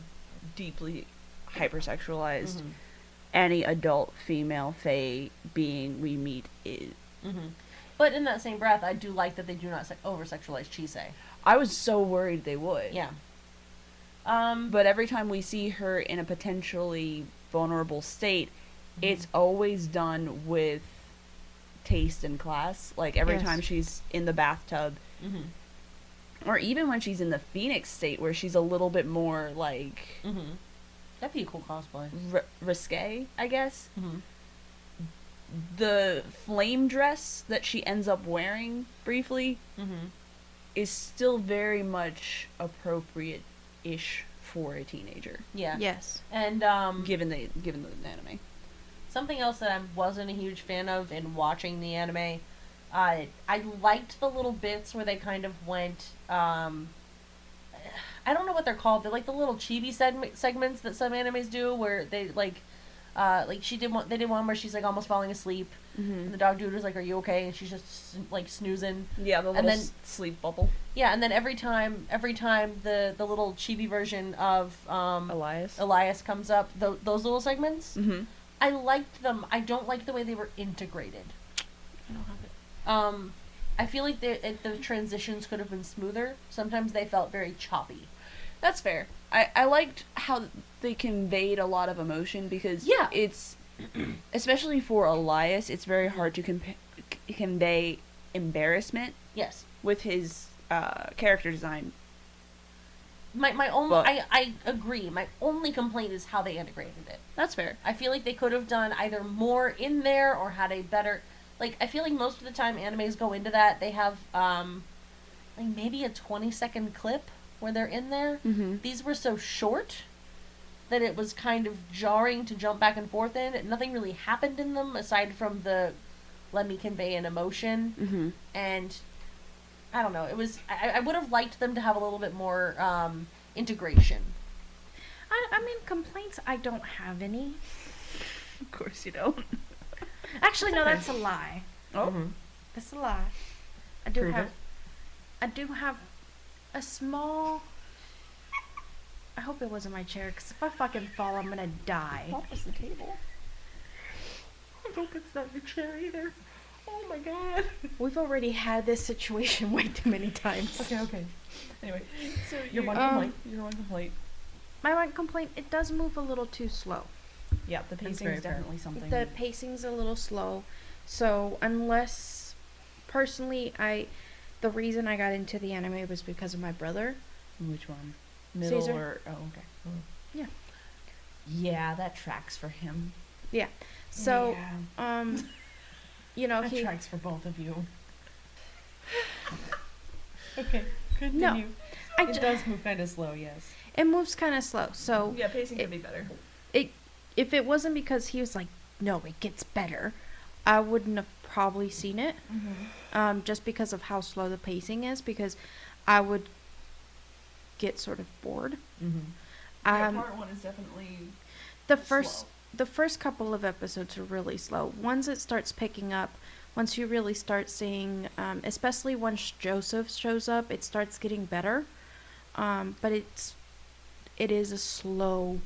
deeply hypersexualized any adult female fae being we meet is. But in that same breath, I do like that they do not over-sexualize Chise. I was so worried they would. Yeah. But every time we see her in a potentially vulnerable state, it's always done with taste and class. Like, every time she's in the bathtub, or even when she's in the Phoenix state, where she's a little bit more, like... That'd be a cool cosplay. Risque, I guess. The flame dress that she ends up wearing briefly is still very much appropriate-ish for a teenager. Yeah. Yes. And, given the anime. something else that I wasn't a huge fan of in watching the anime, I liked the little bits where they kind of went, I don't know what they're called. They're like the little chibi segments that some animes do, where they like they did one where she's like almost falling asleep, and the dog dude was like, "Are you okay?" And she's just like snoozing. Yeah, the little sleep bubble. Yeah, and then every time the little chibi version of Elias comes up, those little segments, I liked them. I don't like the way they were integrated. I don't have it. I feel like the transitions could have been smoother. Sometimes they felt very choppy. That's fair. I liked how they conveyed a lot of emotion, because it's, especially for Elias, it's very hard to convey embarrassment. Yes. With his character design. My only I agree. My only complaint is how they integrated it. That's fair. I feel like they could have done either more in there or had a better, like, I feel like most of the time animes go into that, they have like maybe a 20-second clip where they're in there. These were so short that it was kind of jarring to jump back and forth in. Nothing really happened in them aside from the let me convey an emotion. And I don't know. It was. I would have liked them to have a little bit more integration. I mean, complaints, I don't have any. Of course you don't. Actually, no, that's a lie. Oh. That's a lie. I do have a small... I hope it wasn't my chair, because if I fucking fall, I'm gonna die. What was the table? I hope it's not your chair either. Oh my god. We've already had this situation way too many times. Okay. Anyway, So your one complaint. Your one complaint. My one complaint, it does move a little too slow. Yeah, the pacing very is fair. definitely something. The pacing's a little slow. So unless, personally, the reason I got into the anime was because of my brother. Which one? Middle Caesar. or okay. Yeah. Yeah, that tracks for him. Yeah. So, Yeah. you know, That he... tracks for both of you. Okay, continue. No. It does move kind of slow, yes. It moves kind of slow. So, Yeah, pacing could be better. if it wasn't because he was like, no, it gets better, I wouldn't have probably seen it. Just because of how slow the pacing is, because I would get sort of bored. Yeah, part one is definitely The slow. first couple of episodes are really slow. Once it starts picking up, once you really start seeing, especially once Joseph shows up, it starts getting better. But it is a slow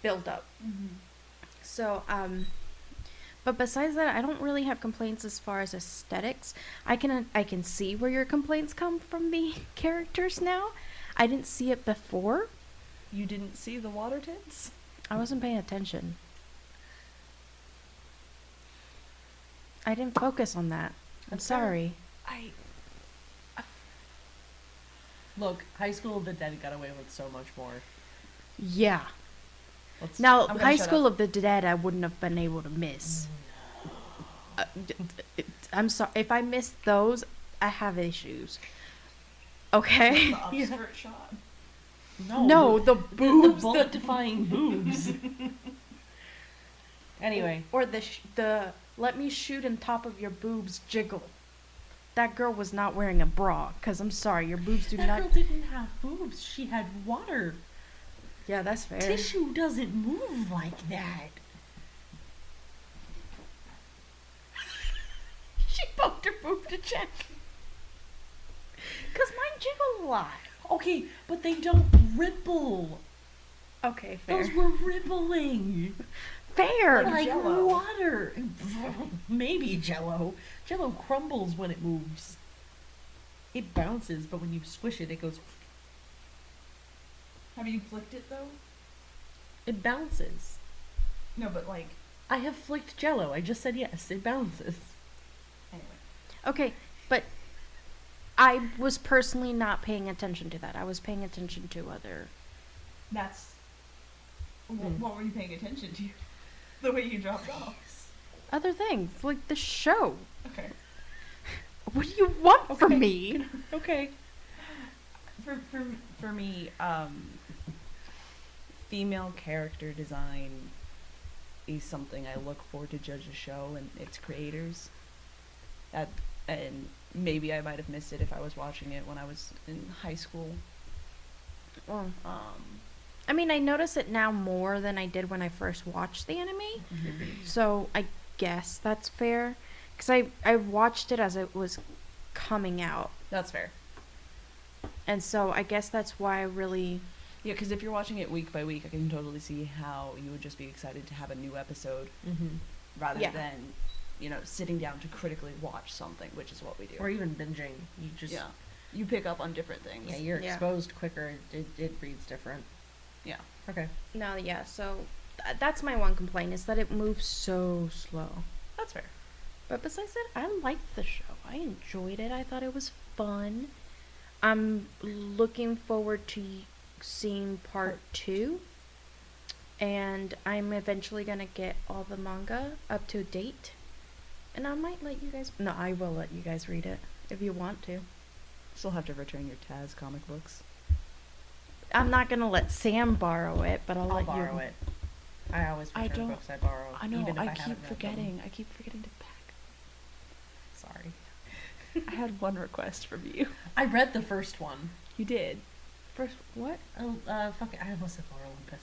build up. So, but besides that, I don't really have complaints as far as aesthetics. I can see where your complaints come from the characters now. I didn't see it before. You didn't see the water tits? I wasn't paying attention. I didn't focus on that. I'm sorry. Look, High School of the Dead got away with so much more. Yeah. I'm Now, gonna High shut School up. of the Dead, I wouldn't have been able to miss. I'm sorry. If I missed those, I have issues. Okay? upskirt shot. No, the boobs. The bullet-defying boobs. Anyway. Or the let me shoot in top of your boobs jiggle. That girl was not wearing a bra, because I'm sorry, your boobs do That not... girl didn't have boobs. She had water. Yeah, that's fair. Tissue doesn't move like that. She poked her boob to check. Because mine jiggle a lot. Okay, but they don't ripple. Okay, fair. Those were rippling. Fair. Like Jell-O. water. Maybe Jello. Jello crumbles when it moves. It bounces, but when you squish it, it goes... Have you flicked it though? It bounces. No, but like I have flicked Jello. I just said yes. It bounces. anyway. Okay, but I was personally not paying attention to that. I was paying attention to other... That's what were you paying attention to? The way you dropped off. other things, like the show. Okay. What do you want from me? Okay. For me, female character design is something I look for to judge a show and its creators. And maybe I might have missed it if I was watching it when I was in high school. Well, I mean, I notice it now more than I did when I first watched the anime. So I guess that's fair. Because I watched it as it was coming out. That's fair. And so I guess that's why I really... Yeah, because if you're watching it week by week, I can totally see how you would just be excited to have a new episode rather Yeah. than, sitting down to critically watch something, which is what we do. Or even binging. You just... Yeah. You pick up on different things. Yeah, you're Yeah. exposed quicker. It reads different. Yeah. Okay. No, yeah, so that's my one complaint, is that it moves so slow. That's fair. But besides that, I liked the show. I enjoyed it. I thought it was fun. I'm looking forward to seeing part 2. And I'm eventually going to get all the manga up to date. And I might let you guys... No, I will let you guys read it if you want to. Still have to return your Taz comic books. I'm not going to let Sam borrow it, but I'll I'll let borrow you... it. I always I return don't- books I borrow. I know, even if I haven't keep read them. forgetting. I keep forgetting to pack. Sorry. I had one request from you. I read the first one. You did. First, what? Oh, fuck it. I almost said Laura Olympus.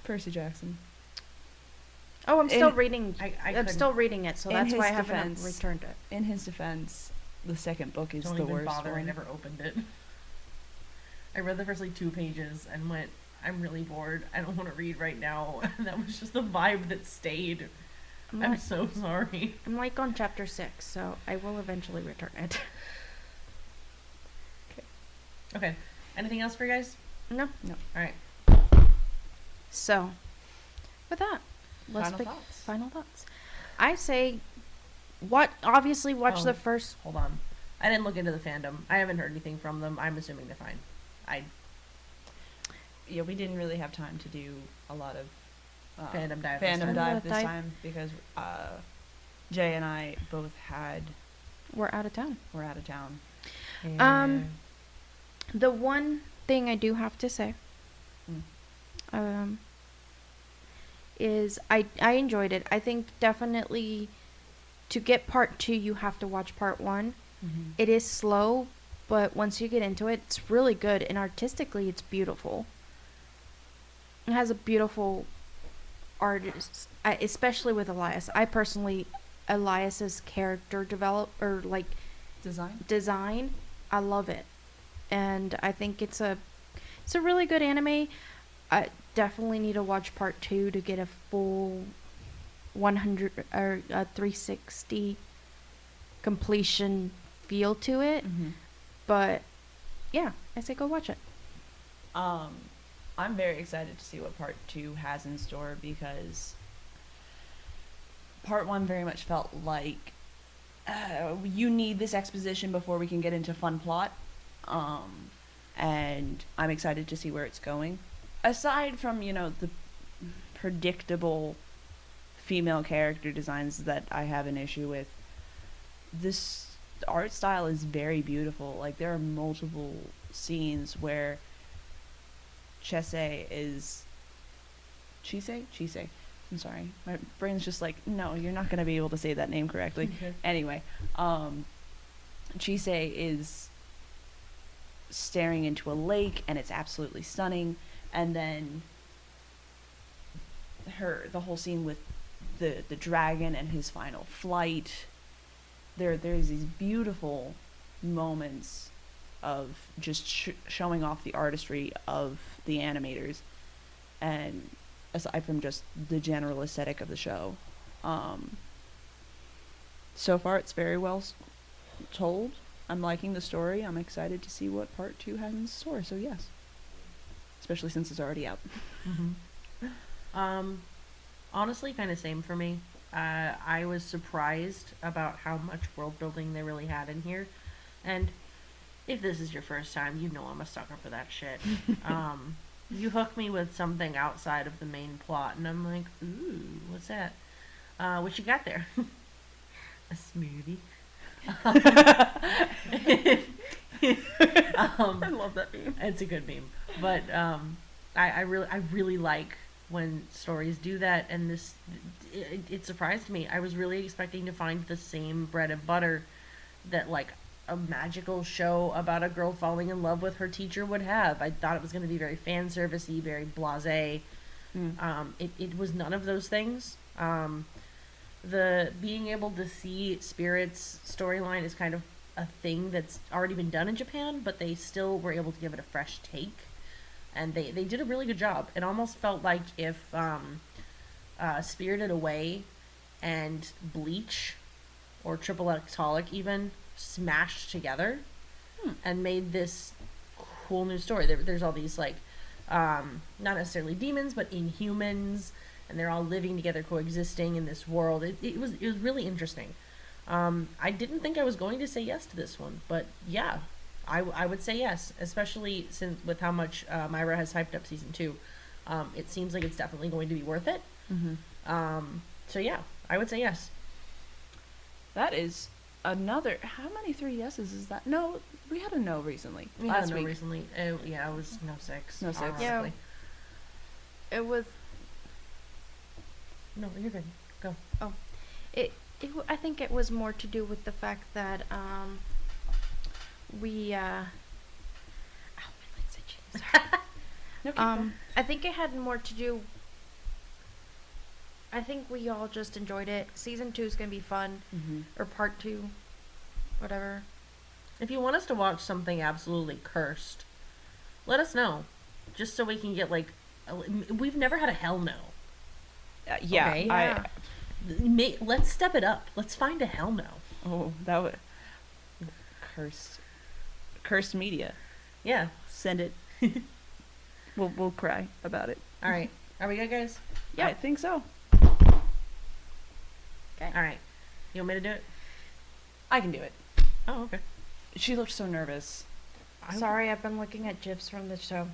Percy Jackson. Oh, I'm still In- reading. I I'm couldn't- still reading it, so in that's why I his haven't defense- returned it. In his defense, the second book is Don't the even worst bother. I one. never opened it. I read the first 2 pages and went, I'm really bored. I don't want to read right now. And that was just the vibe that stayed. I'm so sorry. I'm like on chapter 6, so I will eventually return it. Okay. Anything else for you guys? No. All right. So, with that, let's Final pick thoughts. final thoughts. I say, obviously watch Oh. the first. Hold on. I didn't look into the fandom. I haven't heard anything from them. I'm assuming they're fine. Yeah, we didn't really have time to do a lot of Fandom dive this Fandom time. dive this Dive. time because Jay and I both We're out of town. were out of town. The one thing I do have to say, is I enjoyed it. I think definitely to get part 2, you have to watch part 1. Mm-hmm. It is slow, but once you get into it, it's really good, and artistically, it's beautiful. It has a beautiful artist, especially with Elias. I personally, Elias's character design, I love it, and I think it's a really good anime. I definitely need to watch part 2 to get a full 100 or 360 completion feel to it. But yeah, I say go watch it. I'm very excited to see what part 2 has in store because part 1 very much felt like you need this exposition before we can get into fun plot. And I'm excited to see where it's going. Aside from, the predictable female character designs that I have an issue with, this art style is very beautiful. Like, there are multiple scenes where Chise. I'm sorry. My brain's just like, no, you're not going to be able to say that name correctly. Anyway, Chise is staring into a lake, and it's absolutely stunning. And then the whole scene with the dragon and his final flight. There's these beautiful moments of just showing off the artistry of the animators, and aside from just the general aesthetic of the show. So far it's very well told. I'm liking the story. I'm excited to see what part 2 has in store, so yes. Especially since it's already out. Honestly, kind of same for me. I was surprised about how much world building they really had in here. And if this is your first time, you know I'm a sucker for that shit. You hook me with something outside of the main plot, and I'm like, ooh, what's that? What you got there? A smoothie. I love that meme. It's a good meme. But I really like when stories do that, and it surprised me. I was really expecting to find the same bread and butter that like a magical show about a girl falling in love with her teacher would have. I thought it was going to be very fan servicey, very blasé. It was none of those things. The being able to see Spirit's storyline is kind of a thing that's already been done in Japan, but they still were able to give it a fresh take, and they did a really good job. It almost felt like if Spirited Away and Bleach, or Triple Xtolic even, smashed together and made this cool new story. There's all these like not necessarily demons, but inhumans, and they're all living together, coexisting in this world. It was really interesting. I didn't think I was going to say yes to this one, but yeah, I would say yes, especially since with how much Myra has hyped up season 2. It seems like it's definitely going to be worth it. So yeah, I would say yes. That is another. How many 3 yeses is that? No, we had a no recently. We had a no recently. Yeah, it was no 6. No 6. Ironically. Yeah. It was. No, you're good. Go. I think it was more to do with the fact that we ow, my leg's itchy. Sorry. No, keep going. I think it had more to do. I think we all just enjoyed it. Season 2 is gonna be fun, or part 2, whatever. If you want us to watch something absolutely cursed, let us know, just so we can get like. We've never had a hell no. Yeah, Okay. Yeah. Let's step it up. Let's find a hell no. Oh, that would cursed media. Yeah. Send it. We'll cry about it. All right. Are we good, guys? Yeah, I think so. Okay. All right. You want me to do it? I can do it. Oh, okay. She looked so nervous. Sorry, I've been looking at GIFs from the show.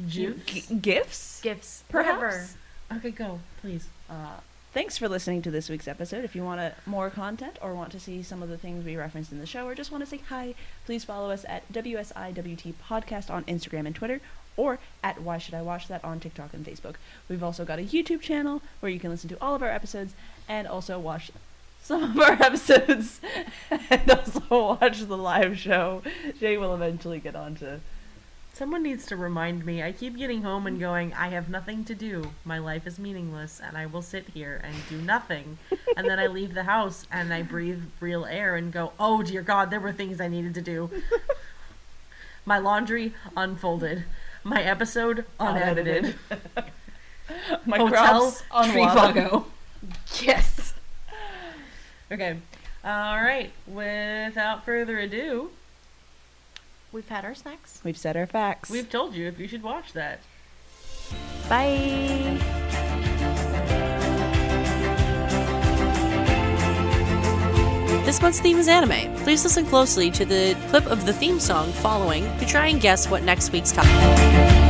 Juice? Gifts? GIFs. Perhaps. Whatever. Okay, go, please. Thanks for listening to this week's episode. If you want more content or want to see some of the things we referenced in the show or just want to say hi, please follow us at wsiwtpodcast on Instagram and Twitter, or at Why Should I Watch That on TikTok and Facebook. We've also got a YouTube channel where you can listen to all of our episodes and also watch some of our episodes and also watch the live show. Jay will eventually get on to. Someone needs to remind me. I keep getting home and going, I have nothing to do. My life is meaningless, and I will sit here and do nothing. And then I leave the house, and I breathe real air and go, oh, dear God, there were things I needed to do. My laundry, unfolded. My episode, unedited. My Hotel, crops on water. Trivago. Yes. Okay. All right. Without further ado, We've had our snacks. We've said our facts. we've told you if you should watch that. Bye. This month's theme is anime. Please listen closely to the clip of the theme song following to try and guess what next week's topic is.